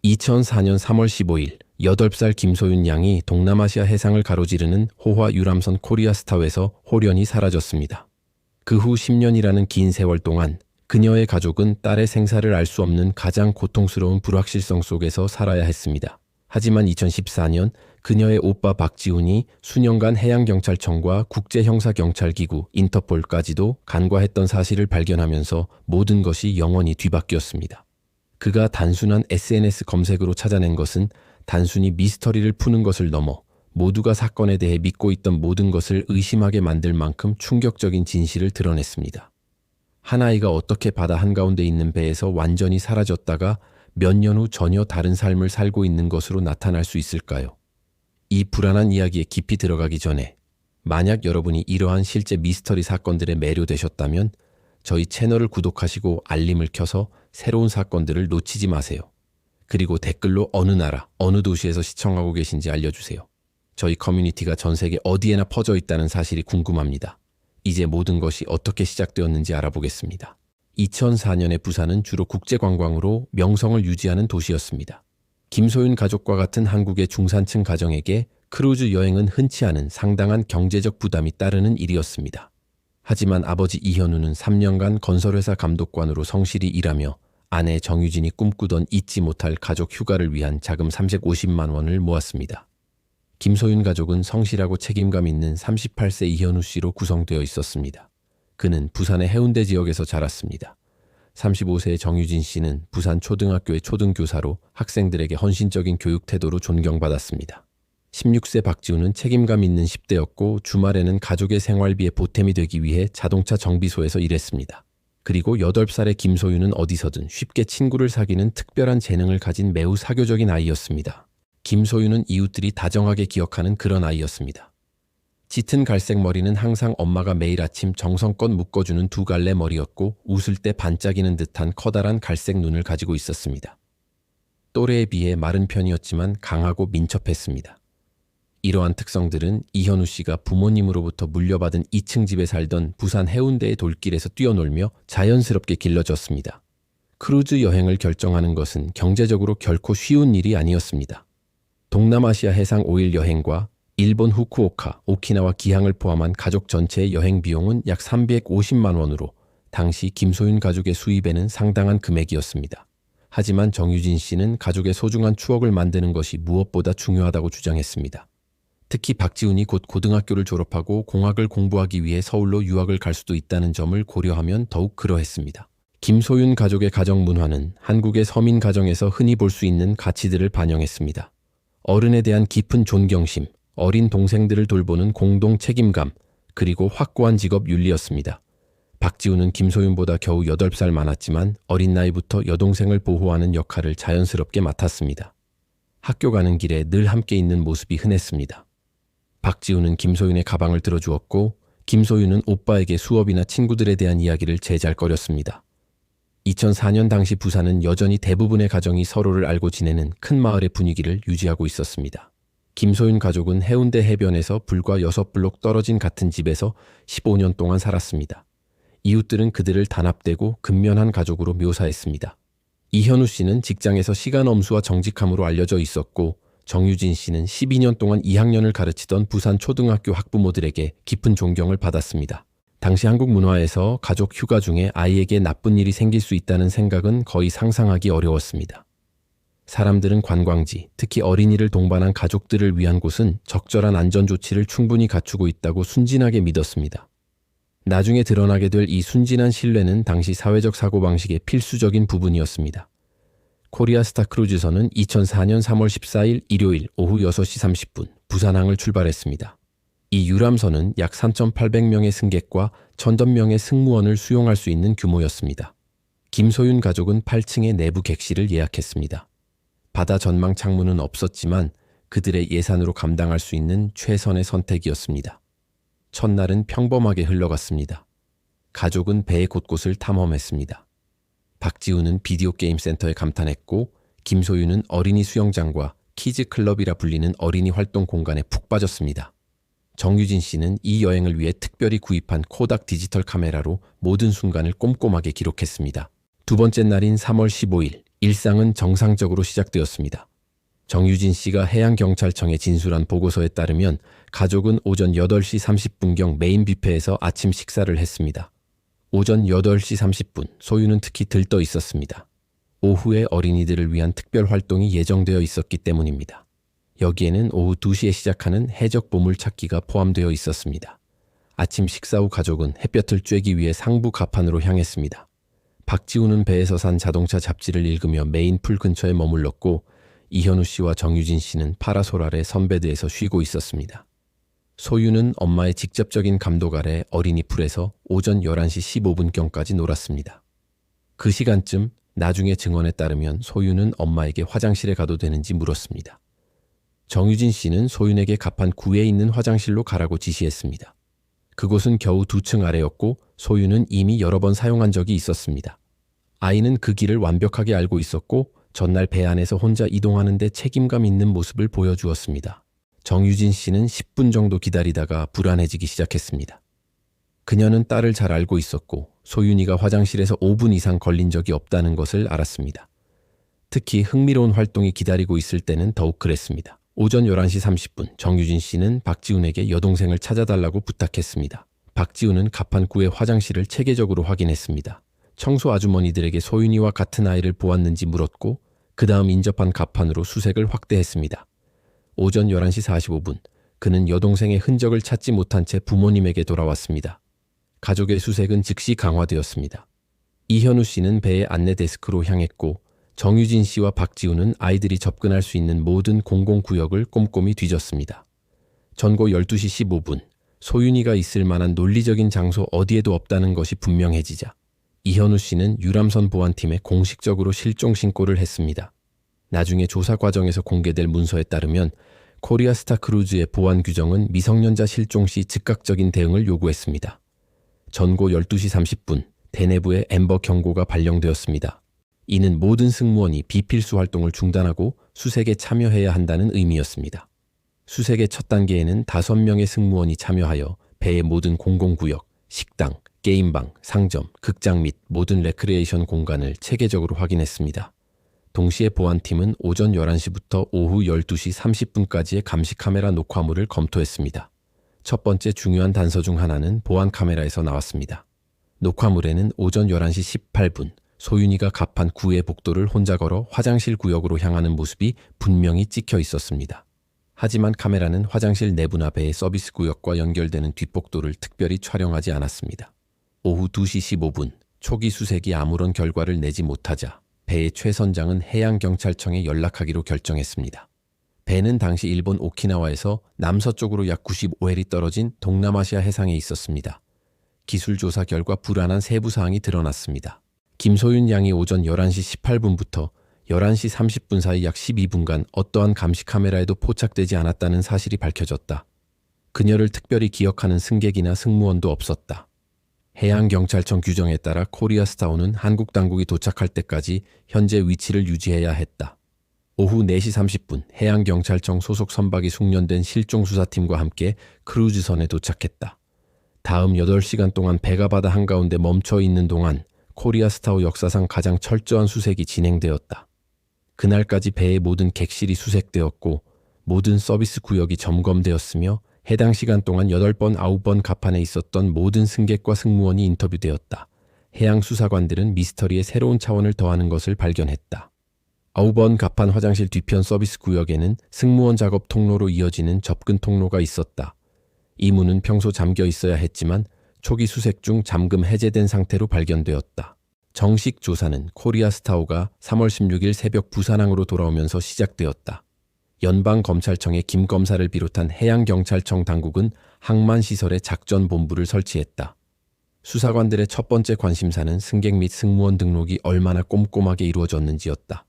2004년 3월 15일 8살 김소윤 양이 동남아시아 해상을 가로지르는 호화 유람선 코리아스타에서 홀연히 사라졌습니다. 그 후 10년이라는 긴 세월 동안 그녀의 가족은 딸의 생사를 알 수 없는 가장 고통스러운 불확실성 속에서 살아야 했습니다. 하지만 2014년 그녀의 오빠 박지훈이 수년간 해양경찰청과 국제형사경찰기구 인터폴까지도 간과했던 사실을 발견하면서 모든 것이 영원히 뒤바뀌었습니다. 그가 단순한 SNS 검색으로 찾아낸 것은 단순히 미스터리를 푸는 것을 넘어 모두가 사건에 대해 믿고 있던 모든 것을 의심하게 만들 만큼 충격적인 진실을 드러냈습니다. 한 아이가 어떻게 바다 한가운데 있는 배에서 완전히 사라졌다가 몇 년 후 전혀 다른 삶을 살고 있는 것으로 나타날 수 있을까요? 이 불안한 이야기에 깊이 들어가기 전에 만약 여러분이 이러한 실제 미스터리 사건들에 매료되셨다면 저희 채널을 구독하시고 알림을 켜서 새로운 사건들을 놓치지 마세요. 그리고 댓글로 어느 나라, 어느 도시에서 시청하고 계신지 알려주세요. 저희 커뮤니티가 전 세계 어디에나 퍼져 있다는 사실이 궁금합니다. 이제 모든 것이 어떻게 시작되었는지 알아보겠습니다. 2004년의 부산은 주로 국제관광으로 명성을 유지하는 도시였습니다. 김소윤 가족과 같은 한국의 중산층 가정에게 크루즈 여행은 흔치 않은 상당한 경제적 부담이 따르는 일이었습니다. 하지만 아버지 이현우는 3년간 건설회사 감독관으로 성실히 일하며 아내 정유진이 꿈꾸던 잊지 못할 가족 휴가를 위한 자금 350만 원을 모았습니다. 김소윤 가족은 성실하고 책임감 있는 38세 이현우 씨로 구성되어 있었습니다. 그는 부산의 해운대 지역에서 자랐습니다. 35세의 정유진 씨는 부산 초등학교의 초등교사로 학생들에게 헌신적인 교육 태도로 존경받았습니다. 16세 박지훈은 책임감 있는 10대였고 주말에는 가족의 생활비에 보탬이 되기 위해 자동차 정비소에서 일했습니다. 그리고 8살의 김소윤은 어디서든 쉽게 친구를 사귀는 특별한 재능을 가진 매우 사교적인 아이였습니다. 김소윤은 이웃들이 다정하게 기억하는 그런 아이였습니다. 짙은 갈색 머리는 항상 엄마가 매일 아침 정성껏 묶어주는 두 갈래 머리였고 웃을 때 반짝이는 듯한 커다란 갈색 눈을 가지고 있었습니다. 또래에 비해 마른 편이었지만 강하고 민첩했습니다. 이러한 특성들은 이현우 씨가 부모님으로부터 물려받은 2층 집에 살던 부산 해운대의 돌길에서 뛰어놀며 자연스럽게 길러졌습니다. 크루즈 여행을 결정하는 것은 경제적으로 결코 쉬운 일이 아니었습니다. 동남아시아 해상 5일 여행과 일본 후쿠오카, 오키나와 기항을 포함한 가족 전체의 여행 비용은 약 350만 원으로 당시 김소윤 가족의 수입에는 상당한 금액이었습니다. 하지만 정유진 씨는 가족의 소중한 추억을 만드는 것이 무엇보다 중요하다고 주장했습니다. 특히 박지훈이 곧 고등학교를 졸업하고 공학을 공부하기 위해 서울로 유학을 갈 수도 있다는 점을 고려하면 더욱 그러했습니다. 김소윤 가족의 가정 문화는 한국의 서민 가정에서 흔히 볼 수 있는 가치들을 반영했습니다. 어른에 대한 깊은 존경심, 어린 동생들을 돌보는 공동 책임감, 그리고 확고한 직업 윤리였습니다. 박지훈은 김소윤보다 겨우 8살 많았지만 어린 나이부터 여동생을 보호하는 역할을 자연스럽게 맡았습니다. 학교 가는 길에 늘 함께 있는 모습이 흔했습니다. 박지훈은 김소윤의 가방을 들어주었고 김소윤은 오빠에게 수업이나 친구들에 대한 이야기를 제잘거렸습니다. 2004년 당시 부산은 여전히 대부분의 가정이 서로를 알고 지내는 큰 마을의 분위기를 유지하고 있었습니다. 김소윤 가족은 해운대 해변에서 불과 6블록 떨어진 같은 집에서 15년 동안 살았습니다. 이웃들은 그들을 단합되고 근면한 가족으로 묘사했습니다. 이현우 씨는 직장에서 시간 엄수와 정직함으로 알려져 있었고 정유진 씨는 12년 동안 2학년을 가르치던 부산 초등학교 학부모들에게 깊은 존경을 받았습니다. 당시 한국 문화에서 가족 휴가 중에 아이에게 나쁜 일이 생길 수 있다는 생각은 거의 상상하기 어려웠습니다. 사람들은 관광지, 특히 어린이를 동반한 가족들을 위한 곳은 적절한 안전조치를 충분히 갖추고 있다고 순진하게 믿었습니다. 나중에 드러나게 될 이 순진한 신뢰는 당시 사회적 사고방식의 필수적인 부분이었습니다. 코리아스타 크루즈선은 2004년 3월 14일 일요일 오후 6시 30분 부산항을 출발했습니다. 이 유람선은 약 3,800명의 승객과 1,000명의 승무원을 수용할 수 있는 규모였습니다. 김소윤 가족은 8층의 내부 객실을 예약했습니다. 바다 전망 창문은 없었지만 그들의 예산으로 감당할 수 있는 최선의 선택이었습니다. 첫날은 평범하게 흘러갔습니다. 가족은 배의 곳곳을 탐험했습니다. 박지훈은 비디오 게임 센터에 감탄했고 김소윤은 어린이 수영장과 키즈 클럽이라 불리는 어린이 활동 공간에 푹 빠졌습니다. 정유진 씨는 이 여행을 위해 특별히 구입한 코닥 디지털 카메라로 모든 순간을 꼼꼼하게 기록했습니다. 두 번째 날인 3월 15일 일상은 정상적으로 시작되었습니다. 정유진 씨가 해양경찰청에 진술한 보고서에 따르면 가족은 오전 8시 30분경 메인 뷔페에서 아침 식사를 했습니다. 오전 8시 30분, 소유는 특히 들떠 있었습니다. 오후에 어린이들을 위한 특별 활동이 예정되어 있었기 때문입니다. 여기에는 오후 2시에 시작하는 해적 보물찾기가 포함되어 있었습니다. 아침 식사 후 가족은 햇볕을 쬐기 위해 상부 갑판으로 향했습니다. 박지우는 배에서 산 자동차 잡지를 읽으며 메인 풀 근처에 머물렀고 이현우 씨와 정유진 씨는 파라솔 아래 선베드에서 쉬고 있었습니다. 소유는 엄마의 직접적인 감독 아래 어린이 풀에서 오전 11시 15분경까지 놀았습니다. 그 시간쯤 나중에 증언에 따르면 소유는 엄마에게 화장실에 가도 되는지 물었습니다. 정유진 씨는 소윤에게 갑판 9에 있는 화장실로 가라고 지시했습니다. 그곳은 겨우 2층 아래였고 소유는 이미 여러 번 사용한 적이 있었습니다. 아이는 그 길을 완벽하게 알고 있었고 전날 배 안에서 혼자 이동하는 데 책임감 있는 모습을 보여주었습니다. 정유진 씨는 10분 정도 기다리다가 불안해지기 시작했습니다. 그녀는 딸을 잘 알고 있었고 소윤이가 화장실에서 5분 이상 걸린 적이 없다는 것을 알았습니다. 특히 흥미로운 활동이 기다리고 있을 때는 더욱 그랬습니다. 오전 11시 30분 정유진 씨는 박지훈에게 여동생을 찾아달라고 부탁했습니다. 박지훈은 갑판구의 화장실을 체계적으로 확인했습니다. 청소 아주머니들에게 소윤이와 같은 아이를 보았는지 물었고 그 다음 인접한 갑판으로 수색을 확대했습니다. 오전 11시 45분 그는 여동생의 흔적을 찾지 못한 채 부모님에게 돌아왔습니다. 가족의 수색은 즉시 강화되었습니다. 이현우 씨는 배의 안내 데스크로 향했고 정유진 씨와 박지우는 아이들이 접근할 수 있는 모든 공공구역을 꼼꼼히 뒤졌습니다. 전고 12시 15분 소윤이가 있을 만한 논리적인 장소 어디에도 없다는 것이 분명해지자 이현우 씨는 유람선 보안팀에 공식적으로 실종 신고를 했습니다. 나중에 조사 과정에서 공개될 문서에 따르면 코리아스타 크루즈의 보안 규정은 미성년자 실종 시 즉각적인 대응을 요구했습니다. 전고 12시 30분 대내부에 엠버 경고가 발령되었습니다. 이는 모든 승무원이 비필수 활동을 중단하고 수색에 참여해야 한다는 의미였습니다. 수색의 첫 단계에는 5명의 승무원이 참여하여 배의 모든 공공구역, 식당, 게임방, 상점, 극장 및 모든 레크리에이션 공간을 체계적으로 확인했습니다. 동시에 보안팀은 오전 11시부터 오후 12시 30분까지의 감시 카메라 녹화물을 검토했습니다. 첫 번째 중요한 단서 중 하나는 보안 카메라에서 나왔습니다. 녹화물에는 오전 11시 18분 소윤이가 갑판 9의 복도를 혼자 걸어 화장실 구역으로 향하는 모습이 분명히 찍혀 있었습니다. 하지만 카메라는 화장실 내부나 배의 서비스 구역과 연결되는 뒷복도를 특별히 촬영하지 않았습니다. 오후 2시 15분 초기 수색이 아무런 결과를 내지 못하자 배의 최 선장은 해양경찰청에 연락하기로 결정했습니다. 배는 당시 일본 오키나와에서 남서쪽으로 약 95해리 떨어진 동남아시아 해상에 있었습니다. 기술 조사 결과 불안한 세부 사항이 드러났습니다. 김소윤 양이 오전 11시 18분부터 11시 30분 사이 약 12분간 어떠한 감시 카메라에도 포착되지 않았다는 사실이 밝혀졌다. 그녀를 특별히 기억하는 승객이나 승무원도 없었다. 해양경찰청 규정에 따라 코리아스타호는 한국 당국이 도착할 때까지 현재 위치를 유지해야 했다. 오후 4시 30분 해양경찰청 소속 선박이 숙련된 실종수사팀과 함께 크루즈선에 도착했다. 다음 8시간 동안 배가 바다 한가운데 멈춰 있는 동안 코리아스타호 역사상 가장 철저한 수색이 진행되었다. 그날까지 배의 모든 객실이 수색되었고 모든 서비스 구역이 점검되었으며 해당 시간 동안 8번, 9번 갑판에 있었던 모든 승객과 승무원이 인터뷰되었다. 해양수사관들은 미스터리에 새로운 차원을 더하는 것을 발견했다. 9번 갑판 화장실 뒤편 서비스 구역에는 승무원 작업 통로로 이어지는 접근 통로가 있었다. 이 문은 평소 잠겨 있어야 했지만 초기 수색 중 잠금 해제된 상태로 발견되었다. 정식 조사는 코리아스타호가 3월 16일 새벽 부산항으로 돌아오면서 시작되었다. 연방검찰청의 김 검사를 비롯한 해양경찰청 당국은 항만시설에 작전본부를 설치했다. 수사관들의 첫 번째 관심사는 승객 및 승무원 등록이 얼마나 꼼꼼하게 이루어졌는지였다.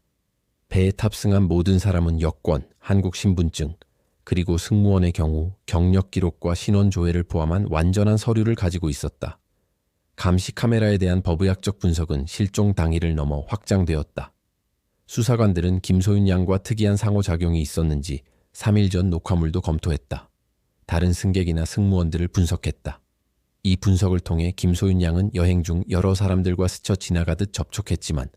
배에 탑승한 모든 사람은 여권, 한국 신분증, 그리고 승무원의 경우 경력 기록과 신원 조회를 포함한 완전한 서류를 가지고 있었다. 감시 카메라에 대한 법의학적 분석은 실종 당일을 넘어 확장되었다. 수사관들은 김소윤 양과 특이한 상호작용이 있었는지 3일 전 녹화물도 검토했다. 다른 승객이나 승무원들을 분석했다. 이 분석을 통해 김소윤 양은 여행 중 여러 사람들과 스쳐 지나가듯 접촉했지만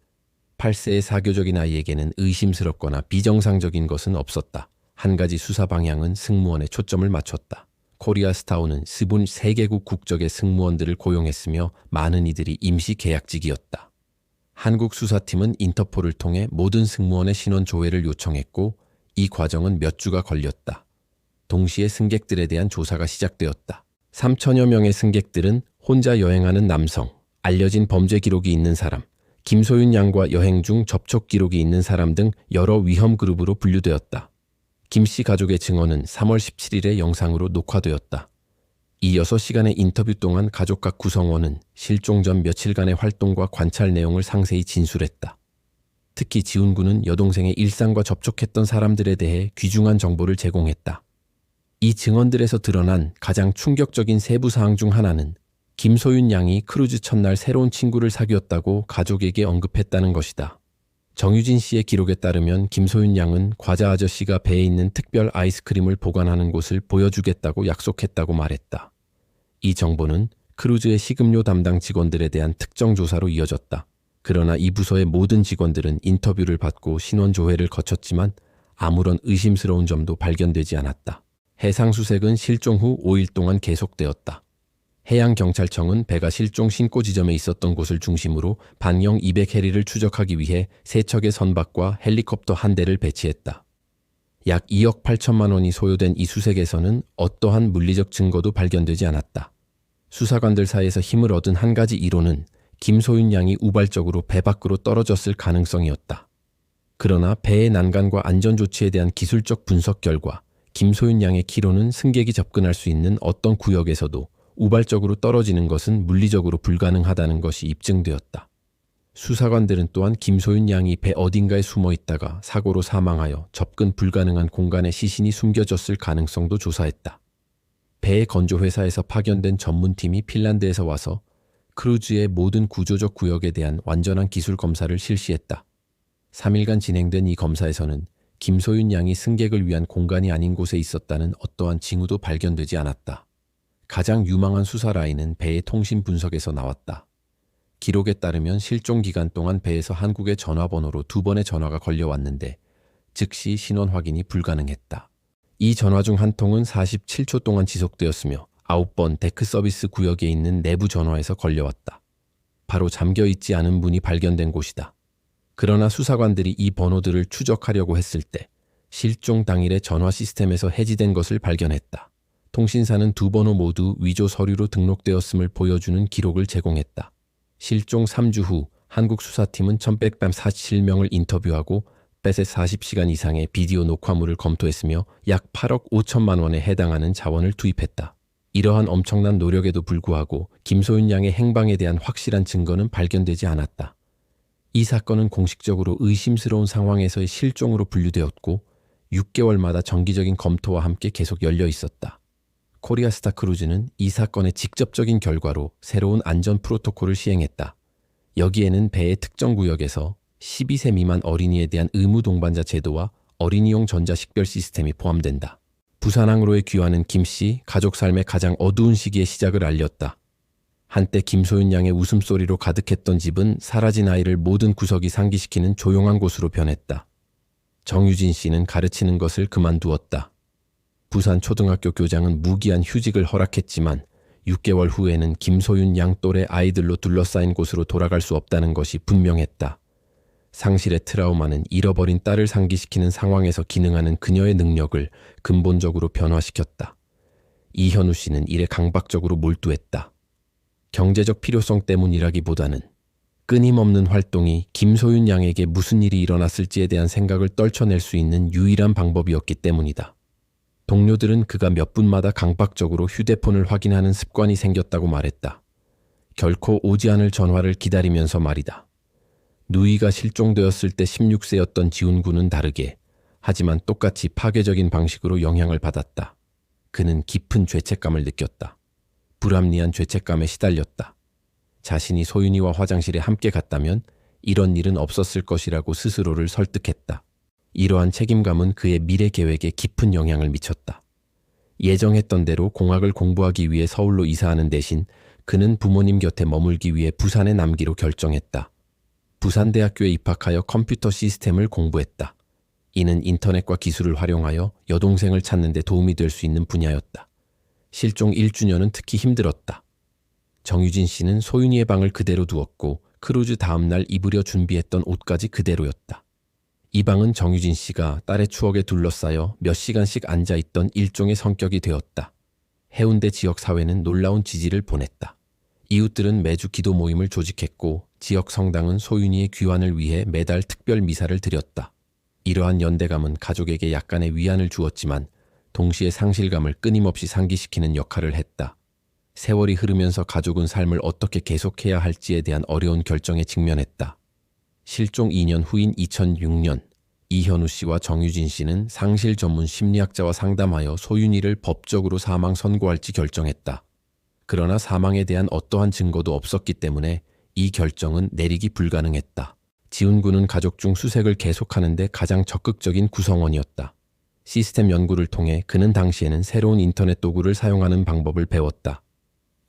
18세의 사교적인 아이에게는 의심스럽거나 비정상적인 것은 없었다. 한 가지 수사 방향은 승무원에 초점을 맞췄다. 코리아스타우는 23개국 국적의 승무원들을 고용했으며 많은 이들이 임시 계약직이었다. 한국 수사팀은 인터폴을 통해 모든 승무원의 신원 조회를 요청했고 이 과정은 몇 주가 걸렸다. 동시에 승객들에 대한 조사가 시작되었다. 3천여 명의 승객들은 혼자 여행하는 남성, 알려진 범죄 기록이 있는 사람, 김소윤 양과 여행 중 접촉 기록이 있는 사람 등 여러 위험 그룹으로 분류되었다. 김 씨 가족의 증언은 3월 17일에 영상으로 녹화되었다. 이 6시간의 인터뷰 동안 가족 각 구성원은 실종 전 며칠간의 활동과 관찰 내용을 상세히 진술했다. 특히 지훈 군은 여동생의 일상과 접촉했던 사람들에 대해 귀중한 정보를 제공했다. 이 증언들에서 드러난 가장 충격적인 세부 사항 중 하나는 김소윤 양이 크루즈 첫날 새로운 친구를 사귀었다고 가족에게 언급했다는 것이다. 정유진 씨의 기록에 따르면 김소윤 양은 과자 아저씨가 배에 있는 특별 아이스크림을 보관하는 곳을 보여주겠다고 약속했다고 말했다. 이 정보는 크루즈의 식음료 담당 직원들에 대한 특정 조사로 이어졌다. 그러나 이 부서의 모든 직원들은 인터뷰를 받고 신원 조회를 거쳤지만 아무런 의심스러운 점도 발견되지 않았다. 해상수색은 실종 후 5일 동안 계속되었다. 해양경찰청은 배가 실종 신고 지점에 있었던 곳을 중심으로 반경 200해리를 추적하기 위해 3척의 선박과 헬리콥터 1대를 배치했다. 약 2억 8천만 원이 소요된 이 수색에서는 어떠한 물리적 증거도 발견되지 않았다. 수사관들 사이에서 힘을 얻은 한 가지 이론은 김소윤 양이 우발적으로 배 밖으로 떨어졌을 가능성이었다. 그러나 배의 난간과 안전조치에 대한 기술적 분석 결과 김소윤 양의 키로는 승객이 접근할 수 있는 어떤 구역에서도 우발적으로 떨어지는 것은 물리적으로 불가능하다는 것이 입증되었다. 수사관들은 또한 김소윤 양이 배 어딘가에 숨어 있다가 사고로 사망하여 접근 불가능한 공간에 시신이 숨겨졌을 가능성도 조사했다. 배의 건조회사에서 파견된 전문팀이 핀란드에서 와서 크루즈의 모든 구조적 구역에 대한 완전한 기술 검사를 실시했다. 3일간 진행된 이 검사에서는 김소윤 양이 승객을 위한 공간이 아닌 곳에 있었다는 어떠한 징후도 발견되지 않았다. 가장 유망한 수사 라인은 배의 통신 분석에서 나왔다. 기록에 따르면 실종 기간 동안 배에서 한국의 전화번호로 2번의 전화가 걸려왔는데 즉시 신원 확인이 불가능했다. 이 전화 중 한 통은 47초 동안 지속되었으며 9번 데크 서비스 구역에 있는 내부 전화에서 걸려왔다. 바로 잠겨있지 않은 문이 발견된 곳이다. 그러나 수사관들이 이 번호들을 추적하려고 했을 때 실종 당일의 전화 시스템에서 해지된 것을 발견했다. 통신사는 2번호 모두 위조 서류로 등록되었음을 보여주는 기록을 제공했다. 실종 3주 후 한국 수사팀은 1147명을 인터뷰하고 뱃의 40시간 이상의 비디오 녹화물을 검토했으며 약 8억 5천만 원에 해당하는 자원을 투입했다. 이러한 엄청난 노력에도 불구하고 김소윤 양의 행방에 대한 확실한 증거는 발견되지 않았다. 이 사건은 공식적으로 의심스러운 상황에서의 실종으로 분류되었고 6개월마다 정기적인 검토와 함께 계속 열려 있었다. 코리아스타 크루즈는 이 사건의 직접적인 결과로 새로운 안전 프로토콜을 시행했다. 여기에는 배의 특정 구역에서 12세 미만 어린이에 대한 의무 동반자 제도와 어린이용 전자식별 시스템이 포함된다. 부산항로에 귀화하는 김 씨 가족 삶의 가장 어두운 시기의 시작을 알렸다. 한때 김소윤 양의 웃음소리로 가득했던 집은 사라진 아이를 모든 구석이 상기시키는 조용한 곳으로 변했다. 정유진 씨는 가르치는 것을 그만두었다. 부산 초등학교 교장은 무기한 휴직을 허락했지만 6개월 후에는 김소윤 양 또래 아이들로 둘러싸인 곳으로 돌아갈 수 없다는 것이 분명했다. 상실의 트라우마는 잃어버린 딸을 상기시키는 상황에서 기능하는 그녀의 능력을 근본적으로 변화시켰다. 이현우 씨는 이에 강박적으로 몰두했다. 경제적 필요성 때문이라기보다는 끊임없는 활동이 김소윤 양에게 무슨 일이 일어났을지에 대한 생각을 떨쳐낼 수 있는 유일한 방법이었기 때문이다. 동료들은 그가 몇 분마다 강박적으로 휴대폰을 확인하는 습관이 생겼다고 말했다. 결코 오지 않을 전화를 기다리면서 말이다. 누이가 실종되었을 때 16세였던 지훈 군은 다르게 하지만 똑같이 파괴적인 방식으로 영향을 받았다. 그는 깊은 죄책감을 느꼈다. 불합리한 죄책감에 시달렸다. 자신이 소윤이와 화장실에 함께 갔다면 이런 일은 없었을 것이라고 스스로를 설득했다. 이러한 책임감은 그의 미래 계획에 깊은 영향을 미쳤다. 예정했던 대로 공학을 공부하기 위해 서울로 이사하는 대신 그는 부모님 곁에 머물기 위해 부산에 남기로 결정했다. 부산대학교에 입학하여 컴퓨터 시스템을 공부했다. 이는 인터넷과 기술을 활용하여 여동생을 찾는 데 도움이 될 수 있는 분야였다. 실종 1주년은 특히 힘들었다. 정유진 씨는 소윤이의 방을 그대로 두었고 크루즈 다음날 입으려 준비했던 옷까지 그대로였다. 이 방은 정유진 씨가 딸의 추억에 둘러싸여 몇 시간씩 앉아있던 일종의 성격이 되었다. 해운대 지역 사회는 놀라운 지지를 보냈다. 이웃들은 매주 기도 모임을 조직했고 지역 성당은 소윤이의 귀환을 위해 매달 특별 미사를 드렸다. 이러한 연대감은 가족에게 약간의 위안을 주었지만 동시에 상실감을 끊임없이 상기시키는 역할을 했다. 세월이 흐르면서 가족은 삶을 어떻게 계속해야 할지에 대한 어려운 결정에 직면했다. 실종 2년 후인 2006년, 이현우 씨와 정유진 씨는 상실 전문 심리학자와 상담하여 소윤이를 법적으로 사망 선고할지 결정했다. 그러나 사망에 대한 어떠한 증거도 없었기 때문에 이 결정은 내리기 불가능했다. 지훈군은 가족 중 수색을 계속하는데 가장 적극적인 구성원이었다. 시스템 연구를 통해 그는 당시에는 새로운 인터넷 도구를 사용하는 방법을 배웠다.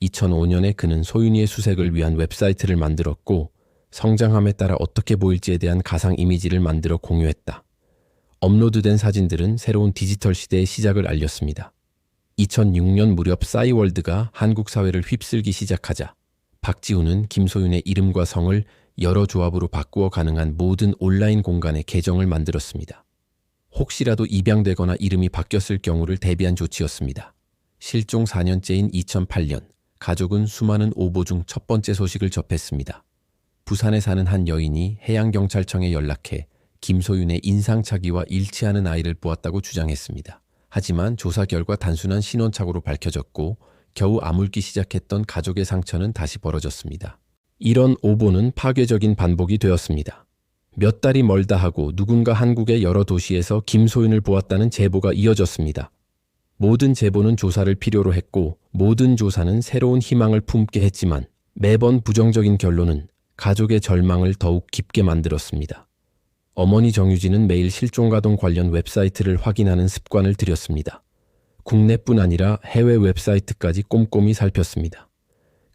2005년에 그는 소윤이의 수색을 위한 웹사이트를 만들었고 성장함에 따라 어떻게 보일지에 대한 가상 이미지를 만들어 공유했다. 업로드된 사진들은 새로운 디지털 시대의 시작을 알렸습니다. 2006년 무렵 싸이월드가 한국 사회를 휩쓸기 시작하자 박지훈은 김소윤의 이름과 성을 여러 조합으로 바꾸어 가능한 모든 온라인 공간에 계정을 만들었습니다. 혹시라도 입양되거나 이름이 바뀌었을 경우를 대비한 조치였습니다. 실종 4년째인 2008년, 가족은 수많은 오보 중 첫 번째 소식을 접했습니다. 부산에 사는 한 여인이 해양경찰청에 연락해 김소윤의 인상착의와 일치하는 아이를 보았다고 주장했습니다. 하지만 조사 결과 단순한 신원착오로 밝혀졌고 겨우 아물기 시작했던 가족의 상처는 다시 벌어졌습니다. 이런 오보는 파괴적인 반복이 되었습니다. 몇 달이 멀다 하고 누군가 한국의 여러 도시에서 김소윤을 보았다는 제보가 이어졌습니다. 모든 제보는 조사를 필요로 했고 모든 조사는 새로운 희망을 품게 했지만 매번 부정적인 결론은 가족의 절망을 더욱 깊게 만들었습니다. 어머니 정유진은 매일 실종가동 관련 웹사이트를 확인하는 습관을 들였습니다. 국내뿐 아니라 해외 웹사이트까지 꼼꼼히 살폈습니다.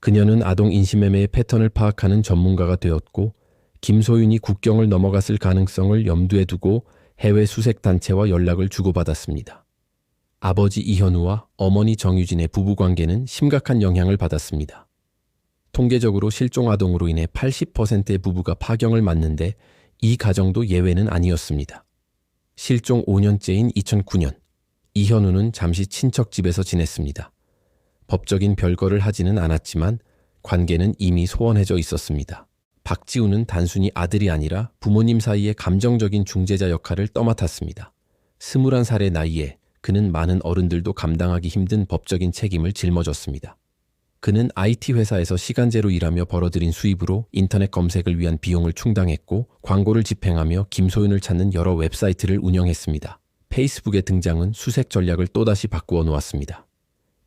그녀는 아동 인신매매의 패턴을 파악하는 전문가가 되었고 김소윤이 국경을 넘어갔을 가능성을 염두에 두고 해외 수색단체와 연락을 주고받았습니다. 아버지 이현우와 어머니 정유진의 부부관계는 심각한 영향을 받았습니다. 통계적으로 실종 아동으로 인해 80%의 부부가 파경을 맞는데 이 가정도 예외는 아니었습니다. 실종 5년째인 2009년, 이현우는 잠시 친척 집에서 지냈습니다. 법적인 별거를 하지는 않았지만 관계는 이미 소원해져 있었습니다. 박지훈은 단순히 아들이 아니라 부모님 사이의 감정적인 중재자 역할을 떠맡았습니다. 21살의 나이에 그는 많은 어른들도 감당하기 힘든 법적인 책임을 짊어졌습니다. 그는 IT 회사에서 시간제로 일하며 벌어들인 수입으로 인터넷 검색을 위한 비용을 충당했고 광고를 집행하며 김소윤을 찾는 여러 웹사이트를 운영했습니다. 페이스북의 등장은 수색 전략을 또다시 바꾸어 놓았습니다.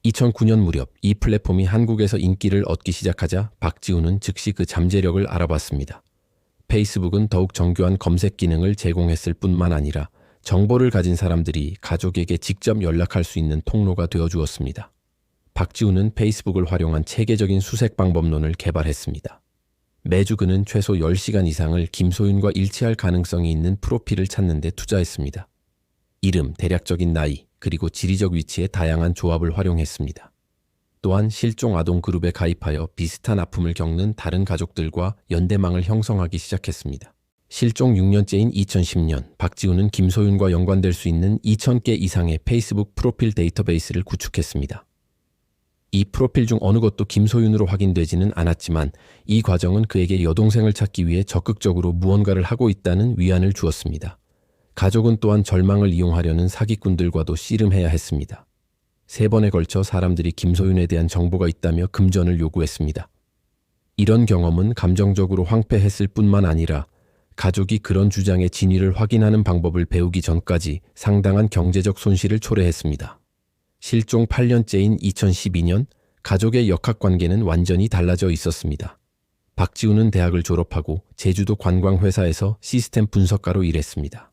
2009년 무렵 이 플랫폼이 한국에서 인기를 얻기 시작하자 박지훈은 즉시 그 잠재력을 알아봤습니다. 페이스북은 더욱 정교한 검색 기능을 제공했을 뿐만 아니라 정보를 가진 사람들이 가족에게 직접 연락할 수 있는 통로가 되어주었습니다. 박지훈은 페이스북을 활용한 체계적인 수색 방법론을 개발했습니다. 매주 그는 최소 10시간 이상을 김소윤과 일치할 가능성이 있는 프로필을 찾는 데 투자했습니다. 이름, 대략적인 나이, 그리고 지리적 위치의 다양한 조합을 활용했습니다. 또한 실종 아동 그룹에 가입하여 비슷한 아픔을 겪는 다른 가족들과 연대망을 형성하기 시작했습니다. 실종 6년째인 2010년, 박지훈은 김소윤과 연관될 수 있는 2,000개 이상의 페이스북 프로필 데이터베이스를 구축했습니다. 이 프로필 중 어느 것도 김소윤으로 확인되지는 않았지만 이 과정은 그에게 여동생을 찾기 위해 적극적으로 무언가를 하고 있다는 위안을 주었습니다. 가족은 또한 절망을 이용하려는 사기꾼들과도 씨름해야 했습니다. 3번에 걸쳐 사람들이 김소윤에 대한 정보가 있다며 금전을 요구했습니다. 이런 경험은 감정적으로 황폐했을 뿐만 아니라 가족이 그런 주장의 진위를 확인하는 방법을 배우기 전까지 상당한 경제적 손실을 초래했습니다. 실종 8년째인 2012년, 가족의 역학관계는 완전히 달라져 있었습니다. 박지훈은 대학을 졸업하고 제주도 관광회사에서 시스템 분석가로 일했습니다.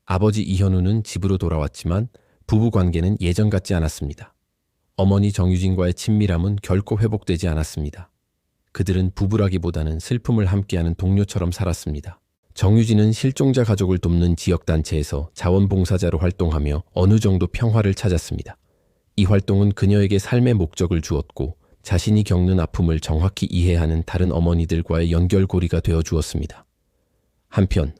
아버지 이현우는 집으로 돌아왔지만 부부관계는 예전 같지 않았습니다. 어머니 정유진과의 친밀함은 결코 회복되지 않았습니다. 그들은 부부라기보다는 슬픔을 함께하는 동료처럼 살았습니다. 정유진은 실종자 가족을 돕는 지역단체에서 자원봉사자로 활동하며 어느 정도 평화를 찾았습니다. 이 활동은 그녀에게 삶의 목적을 주었고 자신이 겪는 아픔을 정확히 이해하는 다른 어머니들과의 연결고리가 되어 주었습니다. 한편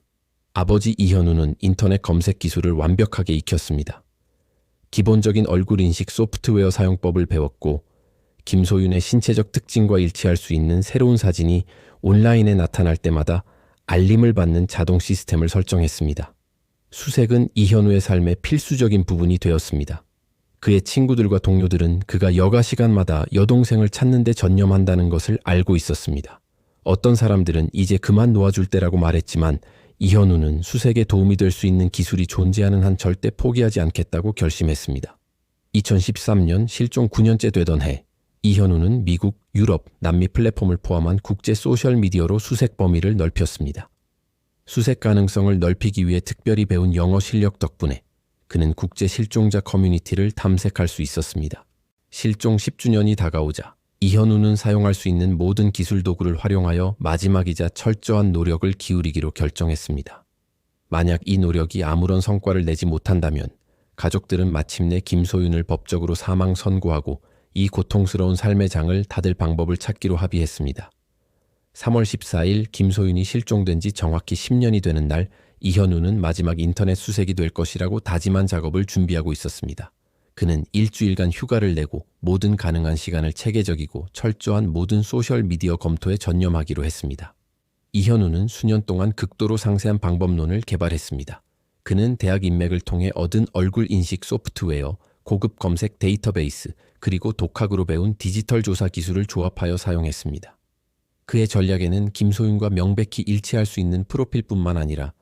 아버지 이현우는 인터넷 검색 기술을 완벽하게 익혔습니다. 기본적인 얼굴 인식 소프트웨어 사용법을 배웠고 김소윤의 신체적 특징과 일치할 수 있는 새로운 사진이 온라인에 나타날 때마다 알림을 받는 자동 시스템을 설정했습니다. 수색은 이현우의 삶의 필수적인 부분이 되었습니다. 그의 친구들과 동료들은 그가 여가 시간마다 여동생을 찾는 데 전념한다는 것을 알고 있었습니다. 어떤 사람들은 이제 그만 놓아줄 때라고 말했지만 이현우는 수색에 도움이 될 수 있는 기술이 존재하는 한 절대 포기하지 않겠다고 결심했습니다. 2013년 실종 9년째 되던 해, 이현우는 미국, 유럽, 남미 플랫폼을 포함한 국제 소셜미디어로 수색 범위를 넓혔습니다. 수색 가능성을 넓히기 위해 특별히 배운 영어 실력 덕분에 그는 국제 실종자 커뮤니티를 탐색할 수 있었습니다. 실종 10주년이 다가오자 이현우는 사용할 수 있는 모든 기술 도구를 활용하여 마지막이자 철저한 노력을 기울이기로 결정했습니다. 만약 이 노력이 아무런 성과를 내지 못한다면 가족들은 마침내 김소윤을 법적으로 사망 선고하고 이 고통스러운 삶의 장을 닫을 방법을 찾기로 합의했습니다. 3월 14일 김소윤이 실종된 지 정확히 10년이 되는 날 이현우는 마지막 인터넷 수색이 될 것이라고 다짐한 작업을 준비하고 있었습니다. 그는 일주일간 휴가를 내고 모든 가능한 시간을 체계적이고 철저한 모든 소셜미디어 검토에 전념하기로 했습니다. 이현우는 수년 동안 극도로 상세한 방법론을 개발했습니다. 그는 대학 인맥을 통해 얻은 얼굴 인식 소프트웨어, 고급 검색 데이터베이스, 그리고 독학으로 배운 디지털 조사 기술을 조합하여 사용했습니다. 그의 전략에는 김소윤과 명백히 일치할 수 있는 프로필뿐만 아니라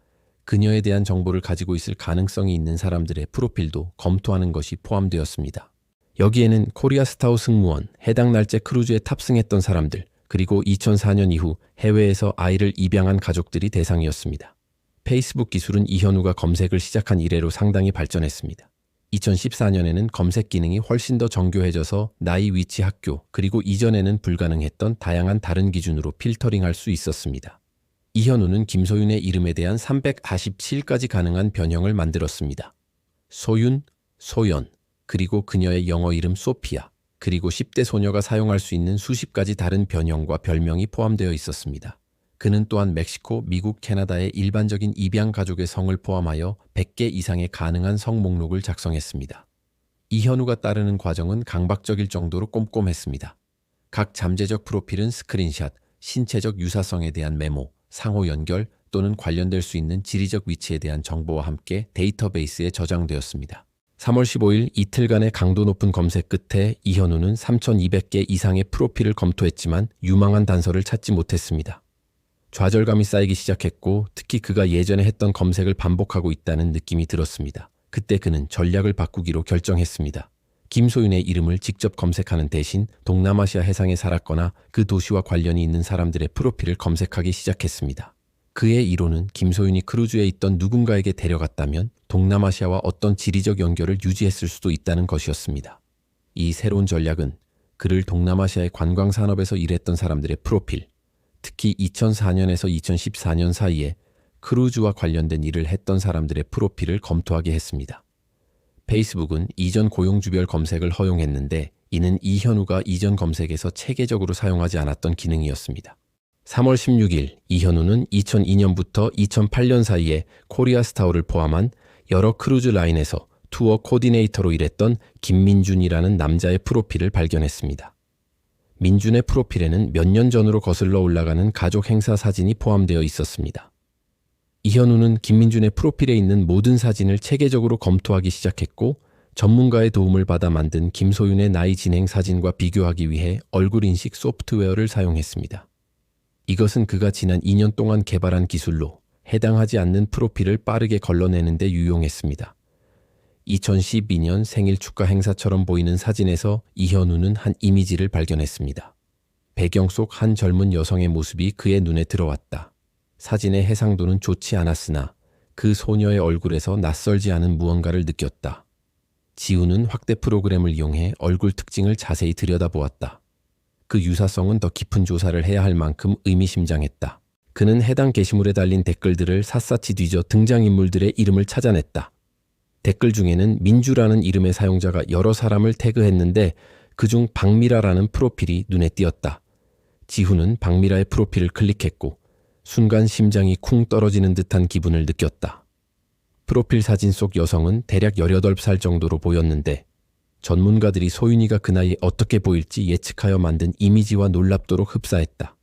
그녀에 대한 정보를 가지고 있을 가능성이 있는 사람들의 프로필도 검토하는 것이 포함되었습니다. 여기에는 코리아 스타우 승무원, 해당 날짜 크루즈에 탑승했던 사람들, 그리고 2004년 이후 해외에서 아이를 입양한 가족들이 대상이었습니다. 페이스북 기술은 이현우가 검색을 시작한 이래로 상당히 발전했습니다. 2014년에는 검색 기능이 훨씬 더 정교해져서 나이, 위치, 학교, 그리고 이전에는 불가능했던 다양한 다른 기준으로 필터링할 수 있었습니다. 이현우는 김소윤의 이름에 대한 347가지 가능한 변형을 만들었습니다. 소윤, 소연, 그리고 그녀의 영어 이름 소피아, 그리고 10대 소녀가 사용할 수 있는 수십 가지 다른 변형과 별명이 포함되어 있었습니다. 그는 또한 멕시코, 미국, 캐나다의 일반적인 입양 가족의 성을 포함하여 100개 이상의 가능한 성 목록을 작성했습니다. 이현우가 따르는 과정은 강박적일 정도로 꼼꼼했습니다. 각 잠재적 프로필은 스크린샷, 신체적 유사성에 대한 메모, 상호 연결 또는 관련될 수 있는 지리적 위치에 대한 정보와 함께 데이터베이스에 저장되었습니다. 3월 15일 이틀간의 강도 높은 검색 끝에 이현우는 3,200개 이상의 프로필을 검토했지만 유망한 단서를 찾지 못했습니다. 좌절감이 쌓이기 시작했고 특히 그가 예전에 했던 검색을 반복하고 있다는 느낌이 들었습니다. 그때 그는 전략을 바꾸기로 결정했습니다. 김소윤의 이름을 직접 검색하는 대신 동남아시아 해상에 살았거나 그 도시와 관련이 있는 사람들의 프로필을 검색하기 시작했습니다. 그의 이론은 김소윤이 크루즈에 있던 누군가에게 데려갔다면 동남아시아와 어떤 지리적 연결을 유지했을 수도 있다는 것이었습니다. 이 새로운 전략은 그를 동남아시아의 관광산업에서 일했던 사람들의 프로필, 특히 2004년에서 2014년 사이에 크루즈와 관련된 일을 했던 사람들의 프로필을 검토하게 했습니다. 페이스북은 이전 고용주별 검색을 허용했는데 이는 이현우가 이전 검색에서 체계적으로 사용하지 않았던 기능이었습니다. 3월 16일 이현우는 2002년부터 2008년 사이에 코리아 스타우를 포함한 여러 크루즈 라인에서 투어 코디네이터로 일했던 김민준이라는 남자의 프로필을 발견했습니다. 민준의 프로필에는 몇 년 전으로 거슬러 올라가는 가족 행사 사진이 포함되어 있었습니다. 이현우는 김민준의 프로필에 있는 모든 사진을 체계적으로 검토하기 시작했고 전문가의 도움을 받아 만든 김소윤의 나이 진행 사진과 비교하기 위해 얼굴 인식 소프트웨어를 사용했습니다. 이것은 그가 지난 2년 동안 개발한 기술로 해당하지 않는 프로필을 빠르게 걸러내는 데 유용했습니다. 2012년 생일 축하 행사처럼 보이는 사진에서 이현우는 한 이미지를 발견했습니다. 배경 속 한 젊은 여성의 모습이 그의 눈에 들어왔다. 사진의 해상도는 좋지 않았으나 그 소녀의 얼굴에서 낯설지 않은 무언가를 느꼈다. 지우는 확대 프로그램을 이용해 얼굴 특징을 자세히 들여다보았다. 그 유사성은 더 깊은 조사를 해야 할 만큼 의미심장했다. 그는 해당 게시물에 달린 댓글들을 샅샅이 뒤져 등장인물들의 이름을 찾아냈다. 댓글 중에는 민주라는 이름의 사용자가 여러 사람을 태그했는데 그중 박미라라는 프로필이 눈에 띄었다. 지훈은 박미라의 프로필을 클릭했고 순간 심장이 쿵 떨어지는 듯한 기분을 느꼈다. 프로필 사진 속 여성은 대략 18살 정도로 보였는데 전문가들이 소윤이가 그 나이에 어떻게 보일지 예측하여 만든 이미지와 놀랍도록 흡사했다.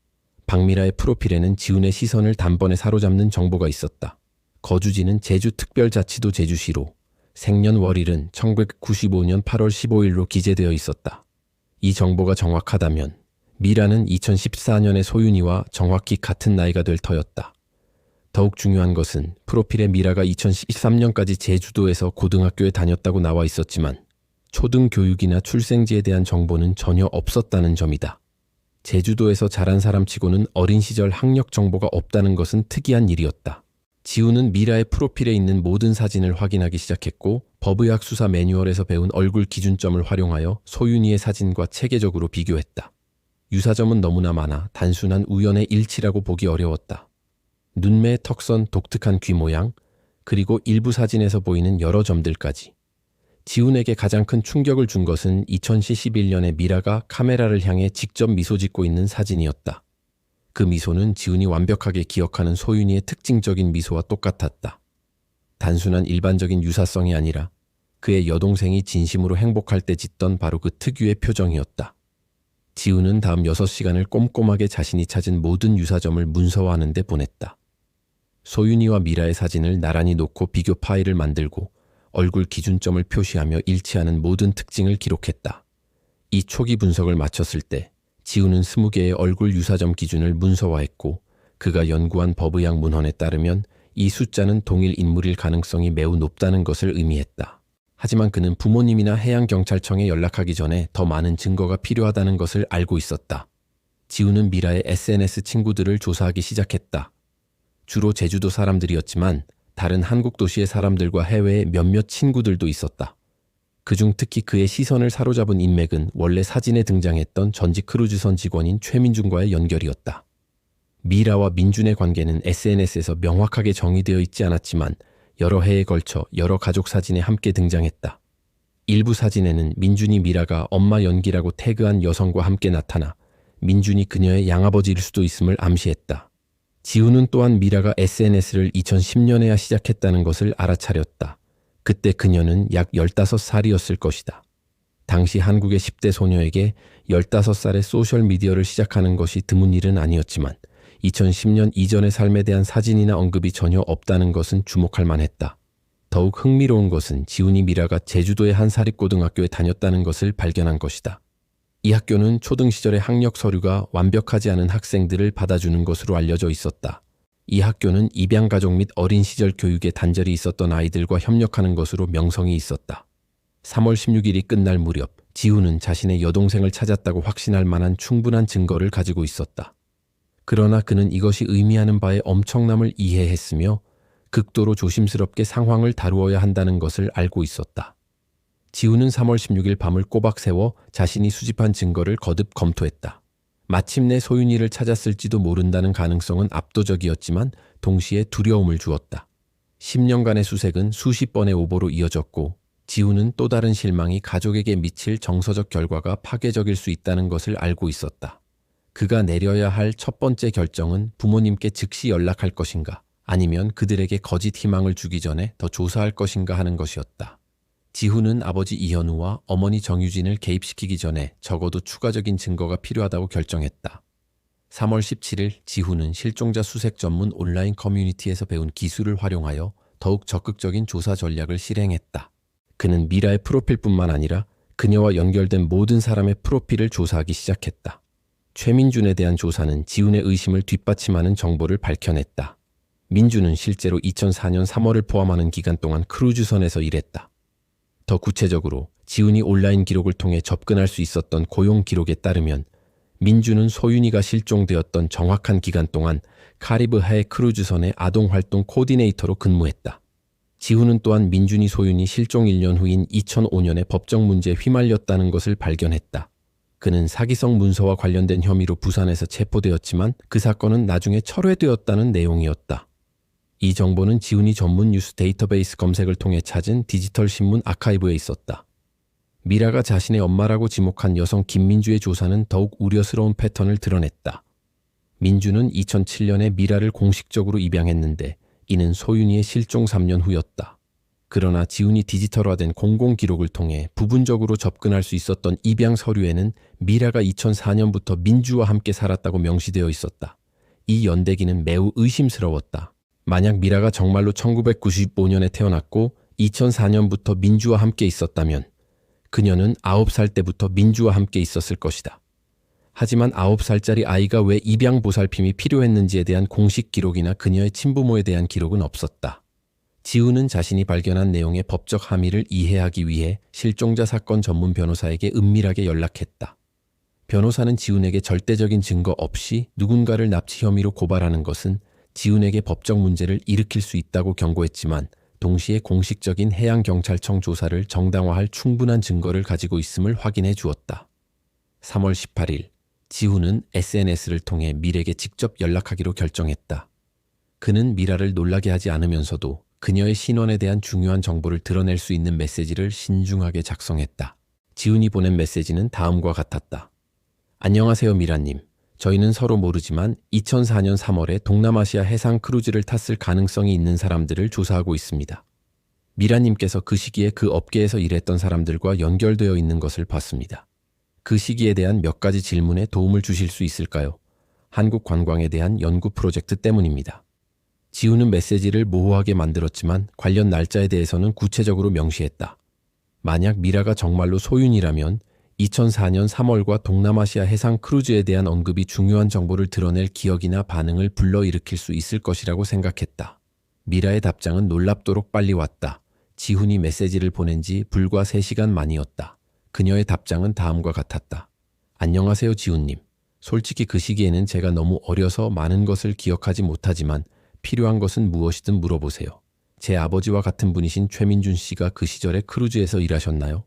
박미라의 프로필에는 지훈의 시선을 단번에 사로잡는 정보가 있었다. 거주지는 제주특별자치도 제주시로 생년월일은 1995년 8월 15일로 기재되어 있었다. 이 정보가 정확하다면 미라는 2014년의 소윤이와 정확히 같은 나이가 될 터였다. 더욱 중요한 것은 프로필에 미라가 2013년까지 제주도에서 고등학교에 다녔다고 나와 있었지만 초등교육이나 출생지에 대한 정보는 전혀 없었다는 점이다. 제주도에서 자란 사람치고는 어린 시절 학력 정보가 없다는 것은 특이한 일이었다. 지훈은 미라의 프로필에 있는 모든 사진을 확인하기 시작했고 법의학 수사 매뉴얼에서 배운 얼굴 기준점을 활용하여 소윤이의 사진과 체계적으로 비교했다. 유사점은 너무나 많아 단순한 우연의 일치라고 보기 어려웠다. 눈매, 턱선, 독특한 귀 모양, 그리고 일부 사진에서 보이는 여러 점들까지. 지훈에게 가장 큰 충격을 준 것은 2011년에 미라가 카메라를 향해 직접 미소 짓고 있는 사진이었다. 그 미소는 지훈이 완벽하게 기억하는 소윤이의 특징적인 미소와 똑같았다. 단순한 일반적인 유사성이 아니라 그의 여동생이 진심으로 행복할 때 짓던 바로 그 특유의 표정이었다. 지훈은 다음 6시간을 꼼꼼하게 자신이 찾은 모든 유사점을 문서화하는 데 보냈다. 소윤이와 미라의 사진을 나란히 놓고 비교 파일을 만들고 얼굴 기준점을 표시하며 일치하는 모든 특징을 기록했다. 이 초기 분석을 마쳤을 때 지훈은 20개의 얼굴 유사점 기준을 문서화했고 그가 연구한 법의학 문헌에 따르면 이 숫자는 동일 인물일 가능성이 매우 높다는 것을 의미했다. 하지만 그는 부모님이나 해양경찰청에 연락하기 전에 더 많은 증거가 필요하다는 것을 알고 있었다. 지훈은 미라의 SNS 친구들을 조사하기 시작했다. 주로 제주도 사람들이었지만 다른 한국 도시의 사람들과 해외의 몇몇 친구들도 있었다. 그중 특히 그의 시선을 사로잡은 인맥은 원래 사진에 등장했던 전직 크루즈선 직원인 최민준과의 연결이었다. 미라와 민준의 관계는 SNS에서 명확하게 정의되어 있지 않았지만 여러 해에 걸쳐 여러 가족 사진에 함께 등장했다. 일부 사진에는 민준이 미라가 엄마 연기라고 태그한 여성과 함께 나타나 민준이 그녀의 양아버지일 수도 있음을 암시했다. 지훈은 또한 미라가 SNS를 2010년에야 시작했다는 것을 알아차렸다. 그때 그녀는 약 15살이었을 것이다. 당시 한국의 10대 소녀에게 15살에 소셜미디어를 시작하는 것이 드문 일은 아니었지만 2010년 이전의 삶에 대한 사진이나 언급이 전혀 없다는 것은 주목할 만했다. 더욱 흥미로운 것은 지훈이 미라가 제주도의 한 사립고등학교에 다녔다는 것을 발견한 것이다. 이 학교는 초등 시절의 학력 서류가 완벽하지 않은 학생들을 받아주는 것으로 알려져 있었다. 이 학교는 입양가족 및 어린 시절 교육에 단절이 있었던 아이들과 협력하는 것으로 명성이 있었다. 3월 16일이 끝날 무렵 지훈은 자신의 여동생을 찾았다고 확신할 만한 충분한 증거를 가지고 있었다. 그러나 그는 이것이 의미하는 바의 엄청남을 이해했으며 극도로 조심스럽게 상황을 다루어야 한다는 것을 알고 있었다. 지훈은 3월 16일 밤을 꼬박 새워 자신이 수집한 증거를 거듭 검토했다. 마침내 소윤이를 찾았을지도 모른다는 가능성은 압도적이었지만 동시에 두려움을 주었다. 10년간의 수색은 수십 번의 오보로 이어졌고 지훈은 또 다른 실망이 가족에게 미칠 정서적 결과가 파괴적일 수 있다는 것을 알고 있었다. 그가 내려야 할 첫 번째 결정은 부모님께 즉시 연락할 것인가 아니면 그들에게 거짓 희망을 주기 전에 더 조사할 것인가 하는 것이었다. 지훈은 아버지 이현우와 어머니 정유진을 개입시키기 전에 적어도 추가적인 증거가 필요하다고 결정했다. 3월 17일 지훈은 실종자 수색 전문 온라인 커뮤니티에서 배운 기술을 활용하여 더욱 적극적인 조사 전략을 실행했다. 그는 미라의 프로필뿐만 아니라 그녀와 연결된 모든 사람의 프로필을 조사하기 시작했다. 최민준에 대한 조사는 지훈의 의심을 뒷받침하는 정보를 밝혀냈다. 민준은 실제로 2004년 3월을 포함하는 기간 동안 크루즈선에서 일했다. 더 구체적으로 지훈이 온라인 기록을 통해 접근할 수 있었던 고용 기록에 따르면 민준은 소윤이가 실종되었던 정확한 기간 동안 카리브해 크루즈선의 아동활동 코디네이터로 근무했다. 지훈은 또한 민준이 소윤이 실종 1년 후인 2005년에 법적 문제에 휘말렸다는 것을 발견했다. 그는 사기성 문서와 관련된 혐의로 부산에서 체포되었지만 그 사건은 나중에 철회되었다는 내용이었다. 이 정보는 지훈이 전문 뉴스 데이터베이스 검색을 통해 찾은 디지털 신문 아카이브에 있었다. 미라가 자신의 엄마라고 지목한 여성 김민주의 조사는 더욱 우려스러운 패턴을 드러냈다. 민주는 2007년에 미라를 공식적으로 입양했는데 이는 소윤이의 실종 3년 후였다. 그러나 지훈이 디지털화된 공공기록을 통해 부분적으로 접근할 수 있었던 입양 서류에는 미라가 2004년부터 민주와 함께 살았다고 명시되어 있었다. 이 연대기는 매우 의심스러웠다. 만약 미라가 정말로 1995년에 태어났고 2004년부터 민주와 함께 있었다면 그녀는 9살 때부터 민주와 함께 있었을 것이다. 하지만 9살짜리 아이가 왜 입양 보살핌이 필요했는지에 대한 공식 기록이나 그녀의 친부모에 대한 기록은 없었다. 지훈은 자신이 발견한 내용의 법적 함의를 이해하기 위해 실종자 사건 전문 변호사에게 은밀하게 연락했다. 변호사는 지훈에게 절대적인 증거 없이 누군가를 납치 혐의로 고발하는 것은 지훈에게 법적 문제를 일으킬 수 있다고 경고했지만 동시에 공식적인 해양경찰청 조사를 정당화할 충분한 증거를 가지고 있음을 확인해 주었다. 3월 18일, 지훈은 SNS를 통해 밀에게 직접 연락하기로 결정했다. 그는 미라를 놀라게 하지 않으면서도 그녀의 신원에 대한 중요한 정보를 드러낼 수 있는 메시지를 신중하게 작성했다. 지훈이 보낸 메시지는 다음과 같았다. 안녕하세요 미라님. 저희는 서로 모르지만 2004년 3월에 동남아시아 해상 크루즈를 탔을 가능성이 있는 사람들을 조사하고 있습니다. 미라님께서 그 시기에 그 업계에서 일했던 사람들과 연결되어 있는 것을 봤습니다. 그 시기에 대한 몇 가지 질문에 도움을 주실 수 있을까요? 한국 관광에 대한 연구 프로젝트 때문입니다. 지훈은 메시지를 모호하게 만들었지만 관련 날짜에 대해서는 구체적으로 명시했다. 만약 미라가 정말로 소윤이라면 2004년 3월과 동남아시아 해상 크루즈에 대한 언급이 중요한 정보를 드러낼 기억이나 반응을 불러일으킬 수 있을 것이라고 생각했다. 미라의 답장은 놀랍도록 빨리 왔다. 지훈이 메시지를 보낸 지 불과 3시간 만이었다. 그녀의 답장은 다음과 같았다. 안녕하세요 지훈님. 솔직히 그 시기에는 제가 너무 어려서 많은 것을 기억하지 못하지만 필요한 것은 무엇이든 물어보세요. 제 아버지와 같은 분이신 최민준 씨가 그 시절에 크루즈에서 일하셨나요?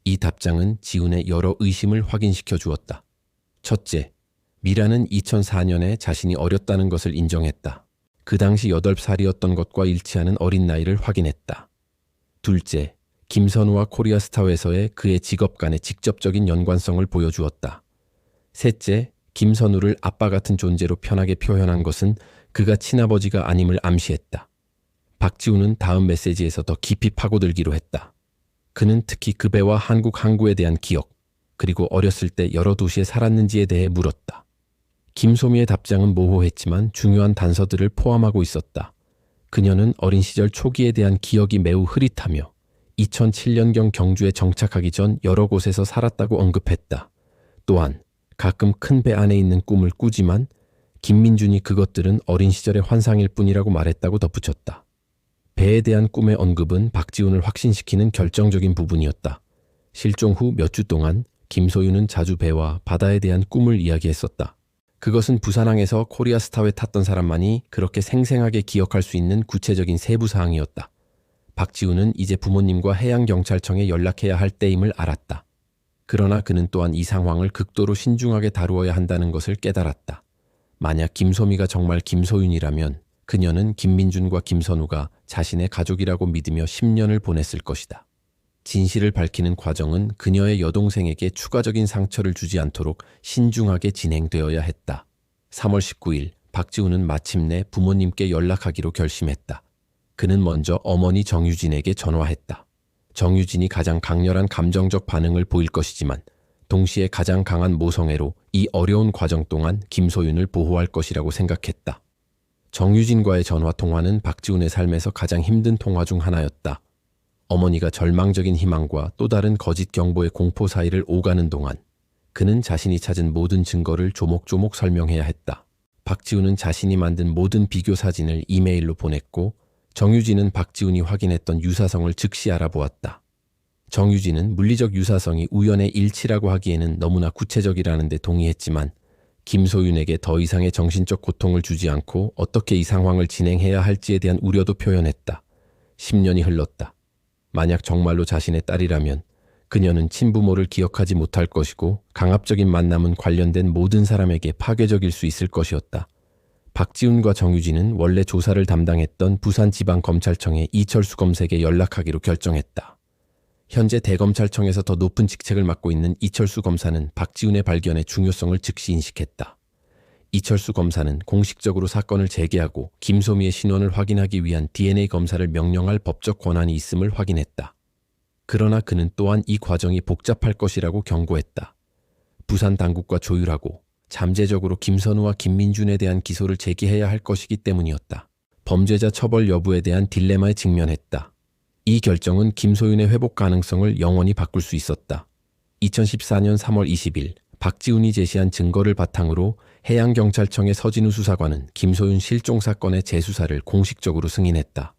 이 답장은 지훈의 여러 의심을 확인시켜 주었다. 첫째, 미라는 2004년에 자신이 어렸다는 것을 인정했다. 그 당시 8살이었던 것과 일치하는 어린 나이를 확인했다. 둘째, 김선우와 코리아스타에서의 그의 직업 간의 직접적인 연관성을 보여주었다. 셋째, 김선우를 아빠 같은 존재로 편하게 표현한 것은 그가 친아버지가 아님을 암시했다. 박지훈은 다음 메시지에서 더 깊이 파고들기로 했다. 그는 특히 그 배와 한국 항구에 대한 기억, 그리고 어렸을 때 여러 도시에 살았는지에 대해 물었다. 김소미의 답장은 모호했지만 중요한 단서들을 포함하고 있었다. 그녀는 어린 시절 초기에 대한 기억이 매우 흐릿하며 2007년경 경주에 정착하기 전 여러 곳에서 살았다고 언급했다. 또한 가끔 큰 배 안에 있는 꿈을 꾸지만 김민준이 그것들은 어린 시절의 환상일 뿐이라고 말했다고 덧붙였다. 배에 대한 꿈의 언급은 박지훈을 확신시키는 결정적인 부분이었다. 실종 후 몇 주 동안 김소윤은 자주 배와 바다에 대한 꿈을 이야기했었다. 그것은 부산항에서 코리아스타에 탔던 사람만이 그렇게 생생하게 기억할 수 있는 구체적인 세부 사항이었다. 박지훈은 이제 부모님과 해양경찰청에 연락해야 할 때임을 알았다. 그러나 그는 또한 이 상황을 극도로 신중하게 다루어야 한다는 것을 깨달았다. 만약 김소미가 정말 김소윤이라면 그녀는 김민준과 김선우가 자신의 가족이라고 믿으며 10년을 보냈을 것이다. 진실을 밝히는 과정은 그녀의 여동생에게 추가적인 상처를 주지 않도록 신중하게 진행되어야 했다. 3월 19일 박지훈은 마침내 부모님께 연락하기로 결심했다. 그는 먼저 어머니 정유진에게 전화했다. 정유진이 가장 강렬한 감정적 반응을 보일 것이지만 동시에 가장 강한 모성애로 이 어려운 과정 동안 김소윤을 보호할 것이라고 생각했다. 정유진과의 전화통화는 박지훈의 삶에서 가장 힘든 통화 중 하나였다. 어머니가 절망적인 희망과 또 다른 거짓 경보의 공포 사이를 오가는 동안 그는 자신이 찾은 모든 증거를 조목조목 설명해야 했다. 박지훈은 자신이 만든 모든 비교 사진을 이메일로 보냈고 정유진은 박지훈이 확인했던 유사성을 즉시 알아보았다. 정유진은 물리적 유사성이 우연의 일치라고 하기에는 너무나 구체적이라는 데 동의했지만 김소윤에게 더 이상의 정신적 고통을 주지 않고 어떻게 이 상황을 진행해야 할지에 대한 우려도 표현했다. 10년이 흘렀다. 만약 정말로 자신의 딸이라면 그녀는 친부모를 기억하지 못할 것이고 강압적인 만남은 관련된 모든 사람에게 파괴적일 수 있을 것이었다. 박지훈과 정유진은 원래 조사를 담당했던 부산지방검찰청의 이철수 검색에 연락하기로 결정했다. 현재 대검찰청에서 더 높은 직책을 맡고 있는 이철수 검사는 박지훈의 발견의 중요성을 즉시 인식했다. 이철수 검사는 공식적으로 사건을 재개하고 김소미의 신원을 확인하기 위한 DNA 검사를 명령할 법적 권한이 있음을 확인했다. 그러나 그는 또한 이 과정이 복잡할 것이라고 경고했다. 부산 당국과 조율하고 잠재적으로 김선우와 김민준에 대한 기소를 제기해야 할 것이기 때문이었다. 범죄자 처벌 여부에 대한 딜레마에 직면했다. 이 결정은 김소윤의 회복 가능성을 영원히 바꿀 수 있었다. 2014년 3월 20일 박지훈이 제시한 증거를 바탕으로 해양경찰청의 서진우 수사관은 김소윤 실종 사건의 재수사를 공식적으로 승인했다.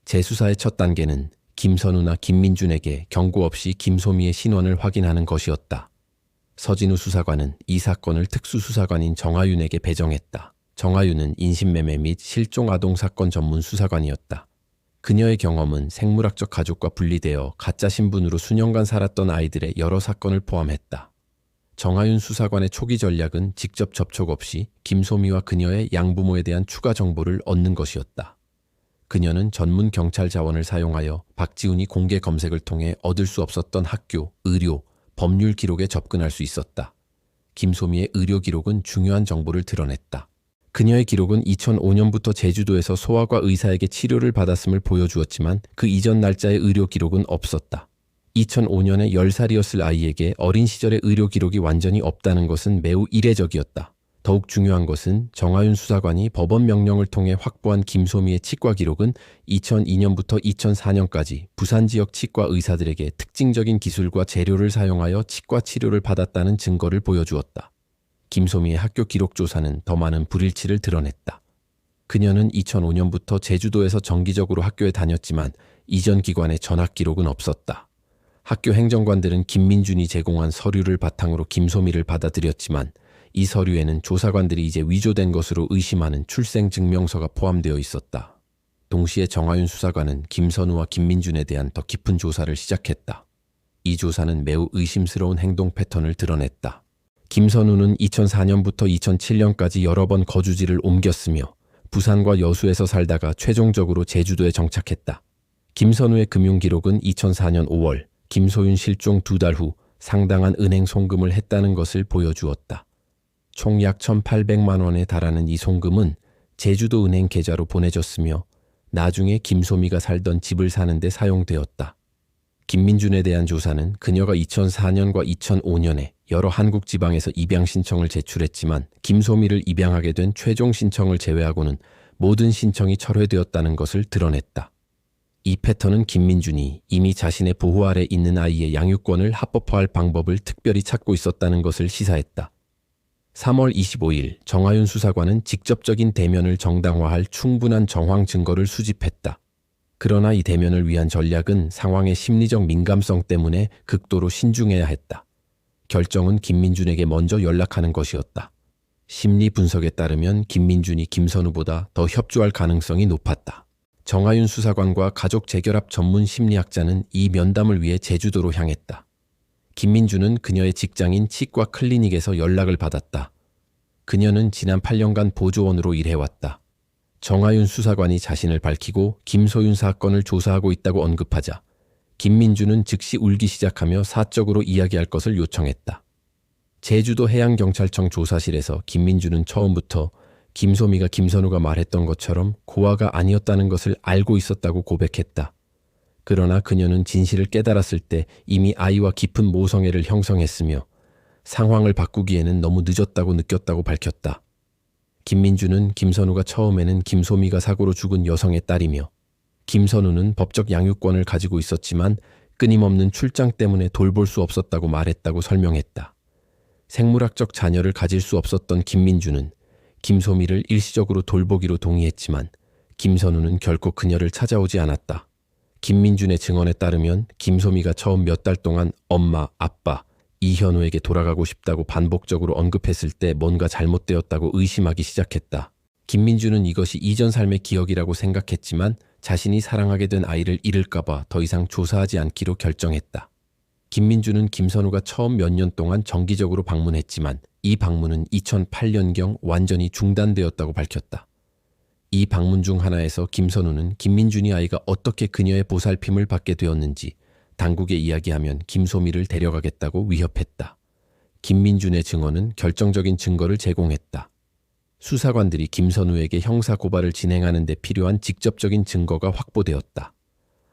재수사의 첫 단계는 김선우나 김민준에게 경고 없이 김소미의 신원을 확인하는 것이었다. 서진우 수사관은 이 사건을 특수수사관인 정하윤에게 배정했다. 정하윤은 인신매매 및 실종 아동 사건 전문 수사관이었다. 그녀의 경험은 생물학적 가족과 분리되어 가짜 신분으로 수년간 살았던 아이들의 여러 사건을 포함했다. 정하윤 수사관의 초기 전략은 직접 접촉 없이 김소미와 그녀의 양부모에 대한 추가 정보를 얻는 것이었다. 그녀는 전문 경찰 자원을 사용하여 박지훈이 공개 검색을 통해 얻을 수 없었던 학교, 의료, 법률 기록에 접근할 수 있었다. 김소미의 의료 기록은 중요한 정보를 드러냈다. 그녀의 기록은 2005년부터 제주도에서 소아과 의사에게 치료를 받았음을 보여주었지만 그 이전 날짜의 의료 기록은 없었다. 2005년에 10살이었을 아이에게 어린 시절의 의료 기록이 완전히 없다는 것은 매우 이례적이었다. 더욱 중요한 것은 정하윤 수사관이 법원 명령을 통해 확보한 김소미의 치과 기록은 2002년부터 2004년까지 부산 지역 치과 의사들에게 특징적인 기술과 재료를 사용하여 치과 치료를 받았다는 증거를 보여주었다. 김소미의 학교 기록 조사는 더 많은 불일치를 드러냈다. 그녀는 2005년부터 제주도에서 정기적으로 학교에 다녔지만 이전 기관의 전학 기록은 없었다. 학교 행정관들은 김민준이 제공한 서류를 바탕으로 김소미를 받아들였지만 이 서류에는 조사관들이 이제 위조된 것으로 의심하는 출생증명서가 포함되어 있었다. 동시에 정하윤 수사관은 김선우와 김민준에 대한 더 깊은 조사를 시작했다. 이 조사는 매우 의심스러운 행동 패턴을 드러냈다. 김선우는 2004년부터 2007년까지 여러 번 거주지를 옮겼으며 부산과 여수에서 살다가 최종적으로 제주도에 정착했다. 김선우의 금융 기록은 2004년 5월 김소윤 실종 2달 후 상당한 은행 송금을 했다는 것을 보여주었다. 총 약 1,800만 원에 달하는 이 송금은 제주도 은행 계좌로 보내졌으며 나중에 김소미가 살던 집을 사는 데 사용되었다. 김민준에 대한 조사는 그녀가 2004년과 2005년에 여러 한국 지방에서 입양 신청을 제출했지만 김소미를 입양하게 된 최종 신청을 제외하고는 모든 신청이 철회되었다는 것을 드러냈다. 이 패턴은 김민준이 이미 자신의 보호 아래 있는 아이의 양육권을 합법화할 방법을 특별히 찾고 있었다는 것을 시사했다. 3월 25일 정하윤 수사관은 직접적인 대면을 정당화할 충분한 정황 증거를 수집했다. 그러나 이 대면을 위한 전략은 상황의 심리적 민감성 때문에 극도로 신중해야 했다. 결정은 김민준에게 먼저 연락하는 것이었다. 심리 분석에 따르면 김민준이 김선우보다 더 협조할 가능성이 높았다. 정하윤 수사관과 가족 재결합 전문 심리학자는 이 면담을 위해 제주도로 향했다. 김민준은 그녀의 직장인 치과 클리닉에서 연락을 받았다. 그녀는 지난 8년간 보조원으로 일해왔다. 정하윤 수사관이 자신을 밝히고 김소윤 사건을 조사하고 있다고 언급하자 김민준은 즉시 울기 시작하며 사적으로 이야기할 것을 요청했다. 제주도 해양경찰청 조사실에서 김민준은 처음부터 김소미가 김선우가 말했던 것처럼 고아가 아니었다는 것을 알고 있었다고 고백했다. 그러나 그녀는 진실을 깨달았을 때 이미 아이와 깊은 모성애를 형성했으며 상황을 바꾸기에는 너무 늦었다고 느꼈다고 밝혔다. 김민준은 김선우가 처음에는 김소미가 사고로 죽은 여성의 딸이며 김선우는 법적 양육권을 가지고 있었지만 끊임없는 출장 때문에 돌볼 수 없었다고 말했다고 설명했다. 생물학적 자녀를 가질 수 없었던 김민준은 김소미를 일시적으로 돌보기로 동의했지만 김선우는 결코 그녀를 찾아오지 않았다. 김민준의 증언에 따르면 김소미가 처음 몇 달 동안 엄마, 아빠, 이현우에게 돌아가고 싶다고 반복적으로 언급했을 때 뭔가 잘못되었다고 의심하기 시작했다. 김민준은 이것이 이전 삶의 기억이라고 생각했지만 자신이 사랑하게 된 아이를 잃을까봐 더 이상 조사하지 않기로 결정했다. 김민주는 김선우가 처음 몇 년 동안 정기적으로 방문했지만 이 방문은 2008년경 완전히 중단되었다고 밝혔다. 이 방문 중 하나에서 김선우는 김민준이 아이가 어떻게 그녀의 보살핌을 받게 되었는지 당국에 이야기하면 김소미를 데려가겠다고 위협했다. 김민준의 증언은 결정적인 증거를 제공했다. 수사관들이 김선우에게 형사 고발을 진행하는 데 필요한 직접적인 증거가 확보되었다.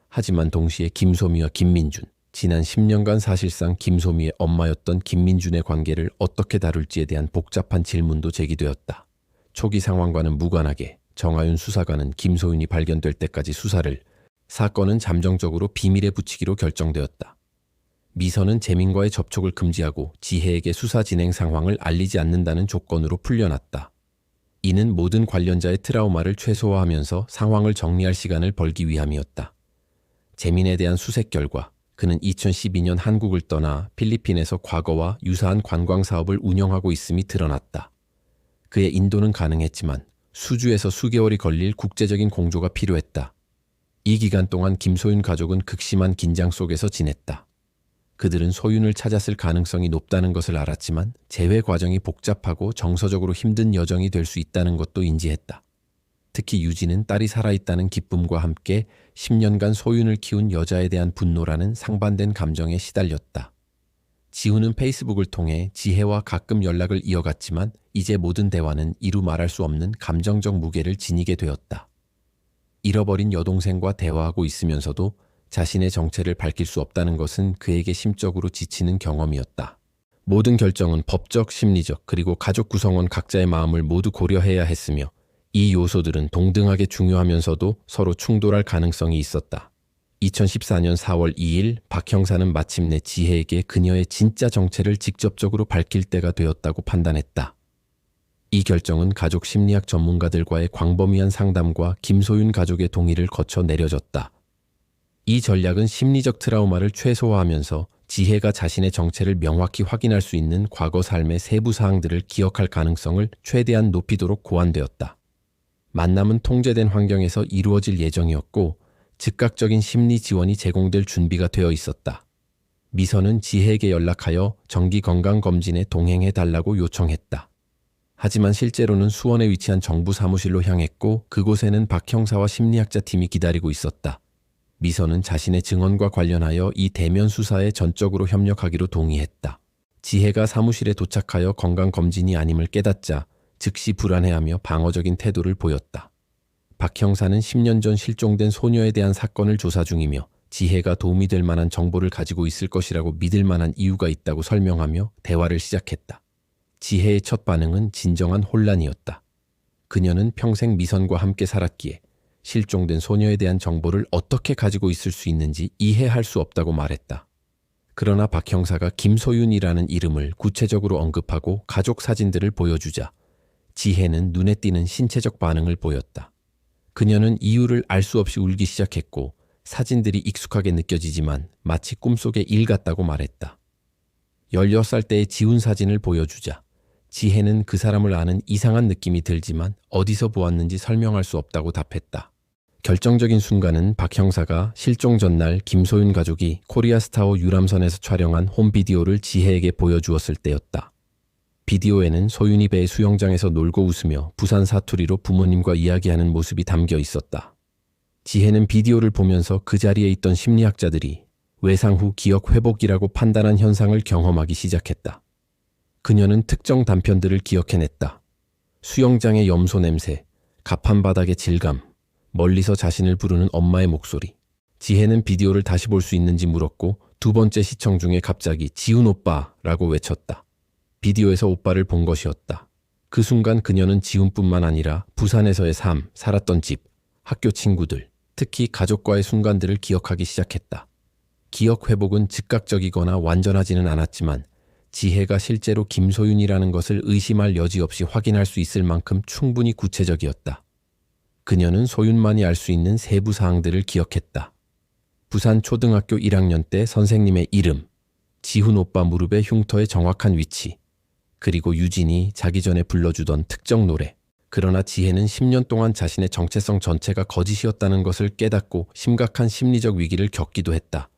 하지만 동시에 김소미와 김민준, 지난 10년간 사실상 김소미의 엄마였던 김민준의 관계를 어떻게 다룰지에 대한 복잡한 질문도 제기되었다. 초기 상황과는 무관하게 정하윤 수사관은 김소윤이 발견될 때까지 사건은 잠정적으로 비밀에 붙이기로 결정되었다. 미선은 재민과의 접촉을 금지하고 지혜에게 수사 진행 상황을 알리지 않는다는 조건으로 풀려났다. 이는 모든 관련자의 트라우마를 최소화하면서 상황을 정리할 시간을 벌기 위함이었다. 재민에 대한 수색 결과 그는 2012년 한국을 떠나 필리핀에서 과거와 유사한 관광 사업을 운영하고 있음이 드러났다. 그의 인도는 가능했지만 수주에서 수개월이 걸릴 국제적인 공조가 필요했다. 이 기간 동안 김소윤 가족은 극심한 긴장 속에서 지냈다. 그들은 소윤을 찾았을 가능성이 높다는 것을 알았지만 재회 과정이 복잡하고 정서적으로 힘든 여정이 될 수 있다는 것도 인지했다. 특히 유진은 딸이 살아있다는 기쁨과 함께 10년간 소윤을 키운 여자에 대한 분노라는 상반된 감정에 시달렸다. 지훈은 페이스북을 통해 지혜와 가끔 연락을 이어갔지만 이제 모든 대화는 이루 말할 수 없는 감정적 무게를 지니게 되었다. 잃어버린 여동생과 대화하고 있으면서도 자신의 정체를 밝힐 수 없다는 것은 그에게 심적으로 지치는 경험이었다. 모든 결정은 법적, 심리적, 그리고 가족 구성원 각자의 마음을 모두 고려해야 했으며 이 요소들은 동등하게 중요하면서도 서로 충돌할 가능성이 있었다. 2014년 4월 2일 박 형사는 마침내 지혜에게 그녀의 진짜 정체를 직접적으로 밝힐 때가 되었다고 판단했다. 이 결정은 가족 심리학 전문가들과의 광범위한 상담과 김소윤 가족의 동의를 거쳐 내려졌다. 이 전략은 심리적 트라우마를 최소화하면서 지혜가 자신의 정체를 명확히 확인할 수 있는 과거 삶의 세부 사항들을 기억할 가능성을 최대한 높이도록 고안되었다. 만남은 통제된 환경에서 이루어질 예정이었고 즉각적인 심리 지원이 제공될 준비가 되어 있었다. 미선은 지혜에게 연락하여 정기 건강검진에 동행해 달라고 요청했다. 하지만 실제로는 수원에 위치한 정부 사무실로 향했고 그곳에는 박 형사와 심리학자 팀이 기다리고 있었다. 미선은 자신의 증언과 관련하여 이 대면 수사에 전적으로 협력하기로 동의했다. 지혜가 사무실에 도착하여 건강검진이 아님을 깨닫자 즉시 불안해하며 방어적인 태도를 보였다. 박 형사는 10년 전 실종된 소녀에 대한 사건을 조사 중이며 지혜가 도움이 될 만한 정보를 가지고 있을 것이라고 믿을 만한 이유가 있다고 설명하며 대화를 시작했다. 지혜의 첫 반응은 진정한 혼란이었다. 그녀는 평생 미선과 함께 살았기에 실종된 소녀에 대한 정보를 어떻게 가지고 있을 수 있는지 이해할 수 없다고 말했다. 그러나 박 형사가 김소윤이라는 이름을 구체적으로 언급하고 가족 사진들을 보여주자 지혜는 눈에 띄는 신체적 반응을 보였다. 그녀는 이유를 알 수 없이 울기 시작했고 사진들이 익숙하게 느껴지지만 마치 꿈속의 일 같다고 말했다. 16살 때의 지훈 사진을 보여주자 지혜는 그 사람을 아는 이상한 느낌이 들지만 어디서 보았는지 설명할 수 없다고 답했다. 결정적인 순간은 박 형사가 실종 전날 김소윤 가족이 코리아스타워 유람선에서 촬영한 홈비디오를 지혜에게 보여주었을 때였다. 비디오에는 소윤이 배 수영장에서 놀고 웃으며 부산 사투리로 부모님과 이야기하는 모습이 담겨 있었다. 지혜는 비디오를 보면서 그 자리에 있던 심리학자들이 외상 후 기억 회복이라고 판단한 현상을 경험하기 시작했다. 그녀는 특정 단편들을 기억해냈다. 수영장의 염소 냄새, 가판 바닥의 질감, 멀리서 자신을 부르는 엄마의 목소리. 지혜는 비디오를 다시 볼 수 있는지 물었고 두 번째 시청 중에 갑자기 지훈 오빠라고 외쳤다. 비디오에서 오빠를 본 것이었다. 그 순간 그녀는 지훈뿐만 아니라 부산에서의 삶, 살았던 집, 학교 친구들, 특히 가족과의 순간들을 기억하기 시작했다. 기억 회복은 즉각적이거나 완전하지는 않았지만 지혜가 실제로 김소윤이라는 것을 의심할 여지 없이 확인할 수 있을 만큼 충분히 구체적이었다. 그녀는 소윤만이 알 수 있는 세부 사항들을 기억했다. 부산 초등학교 1학년 때 선생님의 이름, 지훈 오빠 무릎의 흉터의 정확한 위치, 그리고 유진이 자기 전에 불러주던 특정 노래. 그러나 지혜는 10년 동안 자신의 정체성 전체가 거짓이었다는 것을 깨닫고 심각한 심리적 위기를 겪기도 했다.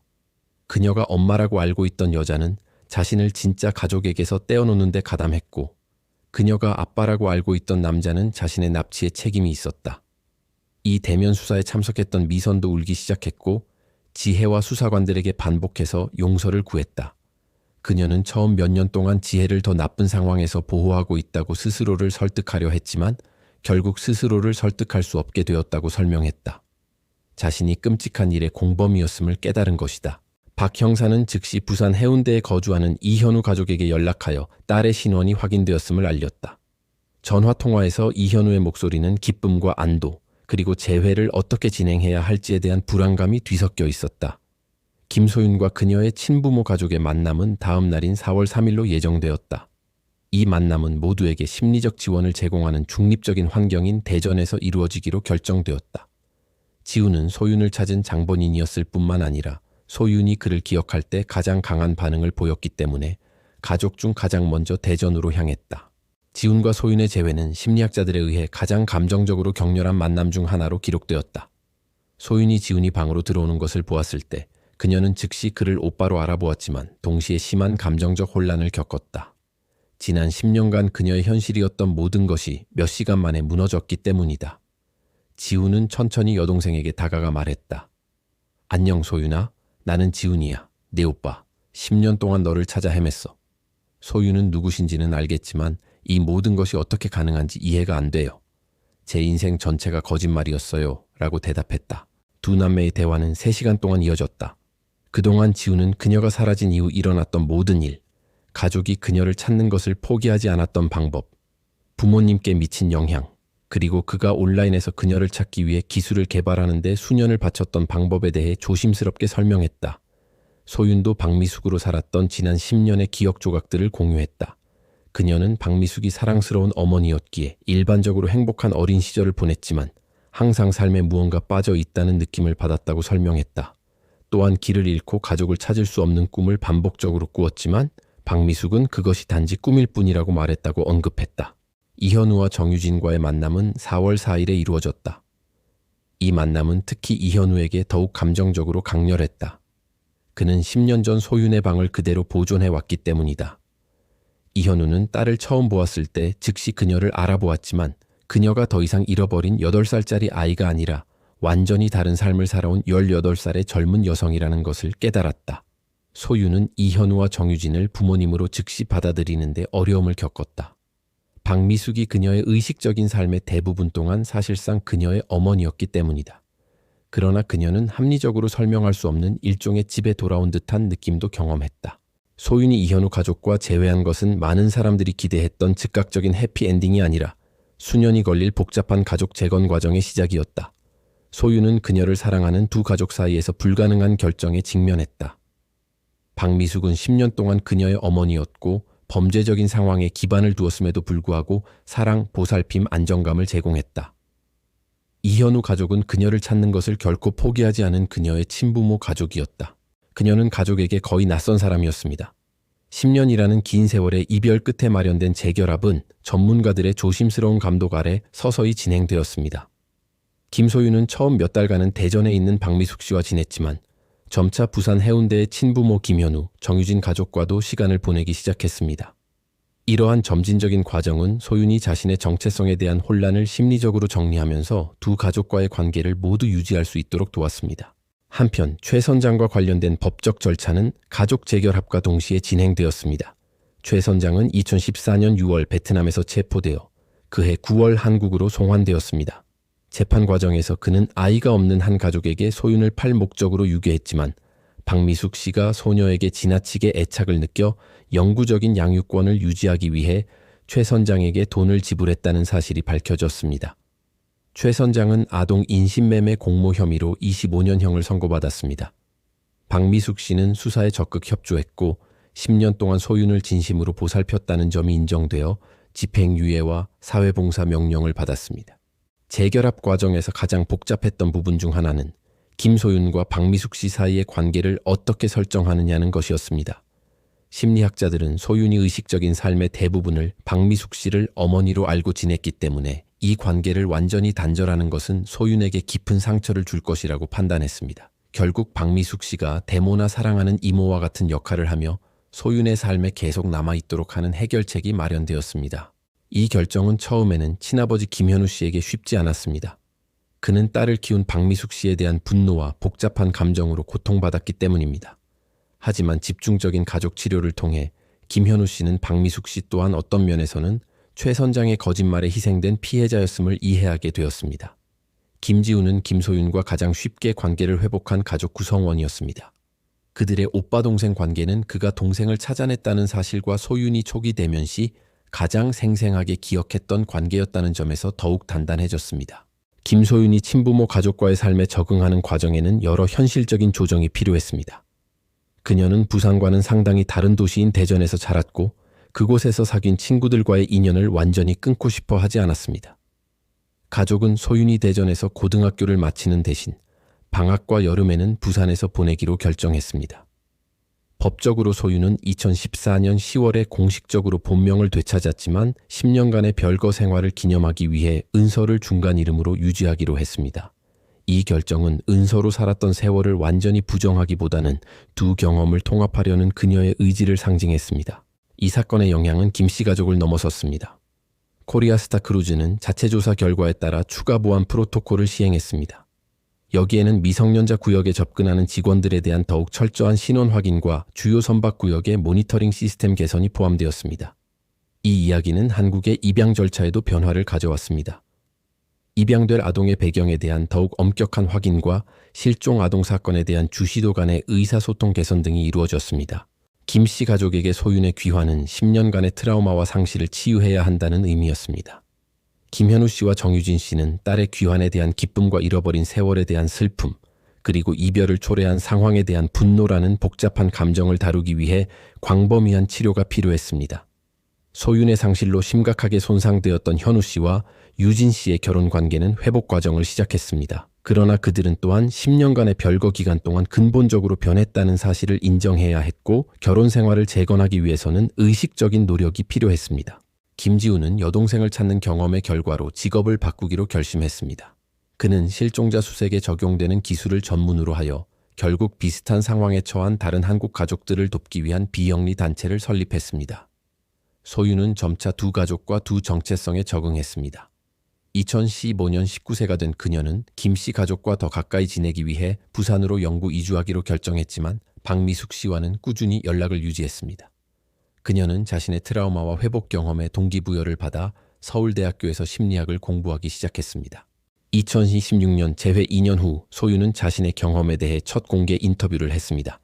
그녀가 엄마라고 알고 있던 여자는 자신을 진짜 가족에게서 떼어놓는 데 가담했고, 그녀가 아빠라고 알고 있던 남자는 자신의 납치에 책임이 있었다. 이 대면 수사에 참석했던 미선도 울기 시작했고, 지혜와 수사관들에게 반복해서 용서를 구했다. 그녀는 처음 몇 년 동안 지혜를 더 나쁜 상황에서 보호하고 있다고 스스로를 설득하려 했지만 결국 스스로를 설득할 수 없게 되었다고 설명했다. 자신이 끔찍한 일의 공범이었음을 깨달은 것이다. 박 형사는 즉시 부산 해운대에 거주하는 이현우 가족에게 연락하여 딸의 신원이 확인되었음을 알렸다. 전화통화에서 이현우의 목소리는 기쁨과 안도, 그리고 재회를 어떻게 진행해야 할지에 대한 불안감이 뒤섞여 있었다. 김소윤과 그녀의 친부모 가족의 만남은 다음 날인 4월 3일로 예정되었다. 이 만남은 모두에게 심리적 지원을 제공하는 중립적인 환경인 대전에서 이루어지기로 결정되었다. 지우는 소윤을 찾은 장본인이었을 뿐만 아니라 소윤이 그를 기억할 때 가장 강한 반응을 보였기 때문에 가족 중 가장 먼저 대전으로 향했다. 지훈과 소윤의 재회는 심리학자들에 의해 가장 감정적으로 격렬한 만남 중 하나로 기록되었다. 소윤이 지훈이 방으로 들어오는 것을 보았을 때 그녀는 즉시 그를 오빠로 알아보았지만 동시에 심한 감정적 혼란을 겪었다. 지난 10년간 그녀의 현실이었던 모든 것이 몇 시간 만에 무너졌기 때문이다. 지훈은 천천히 여동생에게 다가가 말했다. 안녕 소윤아, 나는 지훈이야. 내 오빠. 10년 동안 너를 찾아 헤맸어. 소윤은 누구신지는 알겠지만 이 모든 것이 어떻게 가능한지 이해가 안 돼요. 제 인생 전체가 거짓말이었어요. 라고 대답했다. 두 남매의 대화는 3시간 동안 이어졌다. 그동안 지우는 그녀가 사라진 이후 일어났던 모든 일, 가족이 그녀를 찾는 것을 포기하지 않았던 방법, 부모님께 미친 영향, 그리고 그가 온라인에서 그녀를 찾기 위해 기술을 개발하는 데 수년을 바쳤던 방법에 대해 조심스럽게 설명했다. 소윤도 박미숙으로 살았던 지난 10년의 기억 조각들을 공유했다. 그녀는 박미숙이 사랑스러운 어머니였기에 일반적으로 행복한 어린 시절을 보냈지만 항상 삶에 무언가 빠져 있다는 느낌을 받았다고 설명했다. 또한 길을 잃고 가족을 찾을 수 없는 꿈을 반복적으로 꾸었지만 박미숙은 그것이 단지 꿈일 뿐이라고 말했다고 언급했다. 이현우와 정유진과의 만남은 4월 4일에 이루어졌다. 이 만남은 특히 이현우에게 더욱 감정적으로 강렬했다. 그는 10년 전 소윤의 방을 그대로 보존해 왔기 때문이다. 이현우는 딸을 처음 보았을 때 즉시 그녀를 알아보았지만 그녀가 더 이상 잃어버린 8살짜리 아이가 아니라 완전히 다른 삶을 살아온 18살의 젊은 여성이라는 것을 깨달았다. 소윤은 이현우와 정유진을 부모님으로 즉시 받아들이는데 어려움을 겪었다. 박미숙이 그녀의 의식적인 삶의 대부분 동안 사실상 그녀의 어머니였기 때문이다. 그러나 그녀는 합리적으로 설명할 수 없는 일종의 집에 돌아온 듯한 느낌도 경험했다. 소윤이 이현우 가족과 재회한 것은 많은 사람들이 기대했던 즉각적인 해피엔딩이 아니라 수년이 걸릴 복잡한 가족 재건 과정의 시작이었다. 소윤은 그녀를 사랑하는 두 가족 사이에서 불가능한 결정에 직면했다. 박미숙은 10년 동안 그녀의 어머니였고 범죄적인 상황에 기반을 두었음에도 불구하고 사랑, 보살핌, 안정감을 제공했다. 이현우 가족은 그녀를 찾는 것을 결코 포기하지 않은 그녀의 친부모 가족이었다. 그녀는 가족에게 거의 낯선 사람이었습니다. 10년이라는 긴 세월의 이별 끝에 마련된 재결합은 전문가들의 조심스러운 감독 아래 서서히 진행되었습니다. 김소윤은 처음 몇 달간은 대전에 있는 박미숙 씨와 지냈지만 점차 부산 해운대의 친부모 김현우, 정유진 가족과도 시간을 보내기 시작했습니다. 이러한 점진적인 과정은 소윤이 자신의 정체성에 대한 혼란을 심리적으로 정리하면서 두 가족과의 관계를 모두 유지할 수 있도록 도왔습니다. 한편 최 선장과 관련된 법적 절차는 가족 재결합과 동시에 진행되었습니다. 최 선장은 2014년 6월 베트남에서 체포되어 그해 9월 한국으로 송환되었습니다. 재판 과정에서 그는 아이가 없는 한 가족에게 소윤을 팔 목적으로 유괴했지만 박미숙 씨가 소녀에게 지나치게 애착을 느껴 영구적인 양육권을 유지하기 위해 최 선장에게 돈을 지불했다는 사실이 밝혀졌습니다. 최 선장은 아동 인신매매 공모 혐의로 25년형을 선고받았습니다. 박미숙 씨는 수사에 적극 협조했고 10년 동안 소윤을 진심으로 보살폈다는 점이 인정되어 집행유예와 사회봉사 명령을 받았습니다. 재결합 과정에서 가장 복잡했던 부분 중 하나는 김소윤과 박미숙 씨 사이의 관계를 어떻게 설정하느냐는 것이었습니다. 심리학자들은 소윤이 의식적인 삶의 대부분을 박미숙 씨를 어머니로 알고 지냈기 때문에 이 관계를 완전히 단절하는 것은 소윤에게 깊은 상처를 줄 것이라고 판단했습니다. 결국 박미숙 씨가 대모나 사랑하는 이모와 같은 역할을 하며 소윤의 삶에 계속 남아있도록 하는 해결책이 마련되었습니다. 이 결정은 처음에는 친아버지 김현우 씨에게 쉽지 않았습니다. 그는 딸을 키운 박미숙 씨에 대한 분노와 복잡한 감정으로 고통받았기 때문입니다. 하지만 집중적인 가족 치료를 통해 김현우 씨는 박미숙 씨 또한 어떤 면에서는 최 선장의 거짓말에 희생된 피해자였음을 이해하게 되었습니다. 김지우는 김소윤과 가장 쉽게 관계를 회복한 가족 구성원이었습니다. 그들의 오빠-동생 관계는 그가 동생을 찾아냈다는 사실과 소윤이 초기 대면 시 가장 생생하게 기억했던 관계였다는 점에서 더욱 단단해졌습니다. 김소윤이 친부모 가족과의 삶에 적응하는 과정에는 여러 현실적인 조정이 필요했습니다. 그녀는 부산과는 상당히 다른 도시인 대전에서 자랐고 그곳에서 사귄 친구들과의 인연을 완전히 끊고 싶어 하지 않았습니다. 가족은 소윤이 대전에서 고등학교를 마치는 대신 방학과 여름에는 부산에서 보내기로 결정했습니다. 법적으로 소윤은 2014년 10월에 공식적으로 본명을 되찾았지만 10년간의 별거 생활을 기념하기 위해 은서를 중간 이름으로 유지하기로 했습니다. 이 결정은 은서로 살았던 세월을 완전히 부정하기보다는 두 경험을 통합하려는 그녀의 의지를 상징했습니다. 이 사건의 영향은 김씨 가족을 넘어섰습니다. 코리아스타 크루즈는 자체 조사 결과에 따라 추가 보안 프로토콜을 시행했습니다. 여기에는 미성년자 구역에 접근하는 직원들에 대한 더욱 철저한 신원 확인과 주요 선박 구역의 모니터링 시스템 개선이 포함되었습니다. 이 이야기는 한국의 입양 절차에도 변화를 가져왔습니다. 입양될 아동의 배경에 대한 더욱 엄격한 확인과 실종 아동 사건에 대한 주시도 간의 의사소통 개선 등이 이루어졌습니다. 김씨 가족에게 소윤의 귀환은 10년간의 트라우마와 상실을 치유해야 한다는 의미였습니다. 김현우 씨와 정유진 씨는 딸의 귀환에 대한 기쁨과 잃어버린 세월에 대한 슬픔, 그리고 이별을 초래한 상황에 대한 분노라는 복잡한 감정을 다루기 위해 광범위한 치료가 필요했습니다. 소윤의 상실로 심각하게 손상되었던 현우 씨와 유진 씨의 결혼 관계는 회복 과정을 시작했습니다. 그러나 그들은 또한 10년간의 별거 기간 동안 근본적으로 변했다는 사실을 인정해야 했고 결혼 생활을 재건하기 위해서는 의식적인 노력이 필요했습니다. 김지우는 여동생을 찾는 경험의 결과로 직업을 바꾸기로 결심했습니다. 그는 실종자 수색에 적용되는 기술을 전문으로 하여 결국 비슷한 상황에 처한 다른 한국 가족들을 돕기 위한 비영리 단체를 설립했습니다. 소윤은 점차 두 가족과 두 정체성에 적응했습니다. 2015년 19세가 된 그녀는 김씨 가족과 더 가까이 지내기 위해 부산으로 영구 이주하기로 결정했지만 박미숙 씨와는 꾸준히 연락을 유지했습니다. 그녀는 자신의 트라우마와 회복 경험에 동기부여를 받아 서울대학교에서 심리학을 공부하기 시작했습니다. 2016년 재회 2년 후 소윤은 자신의 경험에 대해 첫 공개 인터뷰를 했습니다.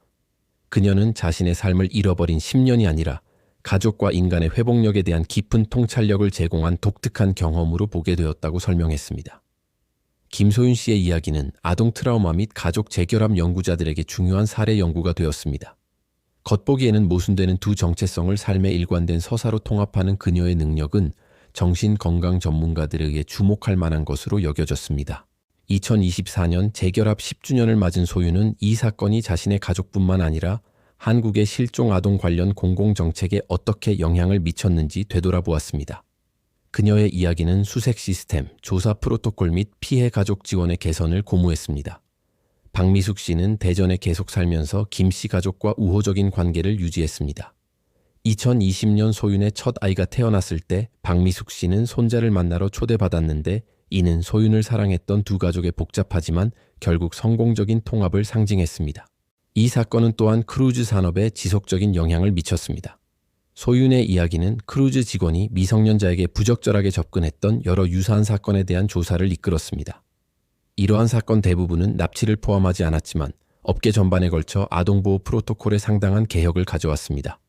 그녀는 자신의 삶을 잃어버린 10년이 아니라 가족과 인간의 회복력에 대한 깊은 통찰력을 제공한 독특한 경험으로 보게 되었다고 설명했습니다. 김소윤 씨의 이야기는 아동 트라우마 및 가족 재결합 연구자들에게 중요한 사례 연구가 되었습니다. 겉보기에는 모순되는 두 정체성을 삶에 일관된 서사로 통합하는 그녀의 능력은 정신건강 전문가들에 의해 주목할 만한 것으로 여겨졌습니다. 2024년 재결합 10주년을 맞은 소윤은 이 사건이 자신의 가족뿐만 아니라 한국의 실종 아동 관련 공공정책에 어떻게 영향을 미쳤는지 되돌아보았습니다. 그녀의 이야기는 수색 시스템, 조사 프로토콜 및 피해 가족 지원의 개선을 고무했습니다. 박미숙 씨는 대전에 계속 살면서 김씨 가족과 우호적인 관계를 유지했습니다. 2020년 소윤의 첫 아이가 태어났을 때 박미숙 씨는 손자를 만나러 초대받았는데 이는 소윤을 사랑했던 두 가족의 복잡하지만 결국 성공적인 통합을 상징했습니다. 이 사건은 또한 크루즈 산업에 지속적인 영향을 미쳤습니다. 소윤의 이야기는 크루즈 직원이 미성년자에게 부적절하게 접근했던 여러 유사한 사건에 대한 조사를 이끌었습니다. 이러한 사건 대부분은 납치를 포함하지 않았지만 업계 전반에 걸쳐 아동보호 프로토콜에 상당한 개혁을 가져왔습니다.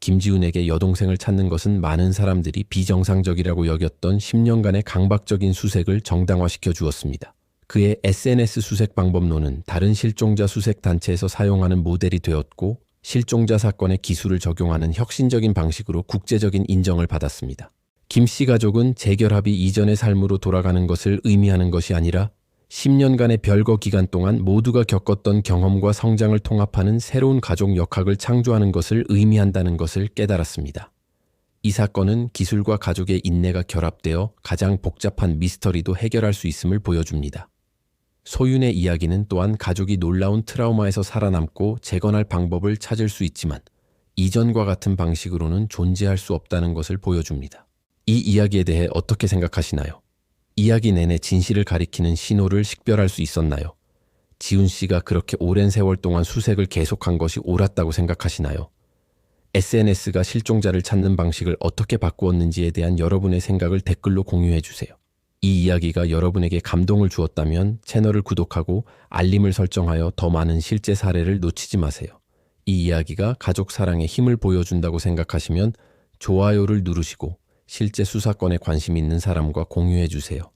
김지훈에게 여동생을 찾는 것은 많은 사람들이 비정상적이라고 여겼던 10년간의 강박적인 수색을 정당화시켜 주었습니다. 그의 SNS 수색 방법론은 다른 실종자 수색 단체에서 사용하는 모델이 되었고 실종자 사건의 기술을 적용하는 혁신적인 방식으로 국제적인 인정을 받았습니다. 김씨 가족은 재결합이 이전의 삶으로 돌아가는 것을 의미하는 것이 아니라 10년간의 별거 기간 동안 모두가 겪었던 경험과 성장을 통합하는 새로운 가족 역학을 창조하는 것을 의미한다는 것을 깨달았습니다. 이 사건은 기술과 가족의 인내가 결합되어 가장 복잡한 미스터리도 해결할 수 있음을 보여줍니다. 소윤의 이야기는 또한 가족이 놀라운 트라우마에서 살아남고 재건할 방법을 찾을 수 있지만 이전과 같은 방식으로는 존재할 수 없다는 것을 보여줍니다. 이 이야기에 대해 어떻게 생각하시나요? 이야기 내내 진실을 가리키는 신호를 식별할 수 있었나요? 지훈 씨가 그렇게 오랜 세월 동안 수색을 계속한 것이 옳았다고 생각하시나요? SNS가 실종자를 찾는 방식을 어떻게 바꾸었는지에 대한 여러분의 생각을 댓글로 공유해 주세요. 이 이야기가 여러분에게 감동을 주었다면 채널을 구독하고 알림을 설정하여 더 많은 실제 사례를 놓치지 마세요. 이 이야기가 가족 사랑에 힘을 보여준다고 생각하시면 좋아요를 누르시고 실제 수사권에 관심 있는 사람과 공유해 주세요.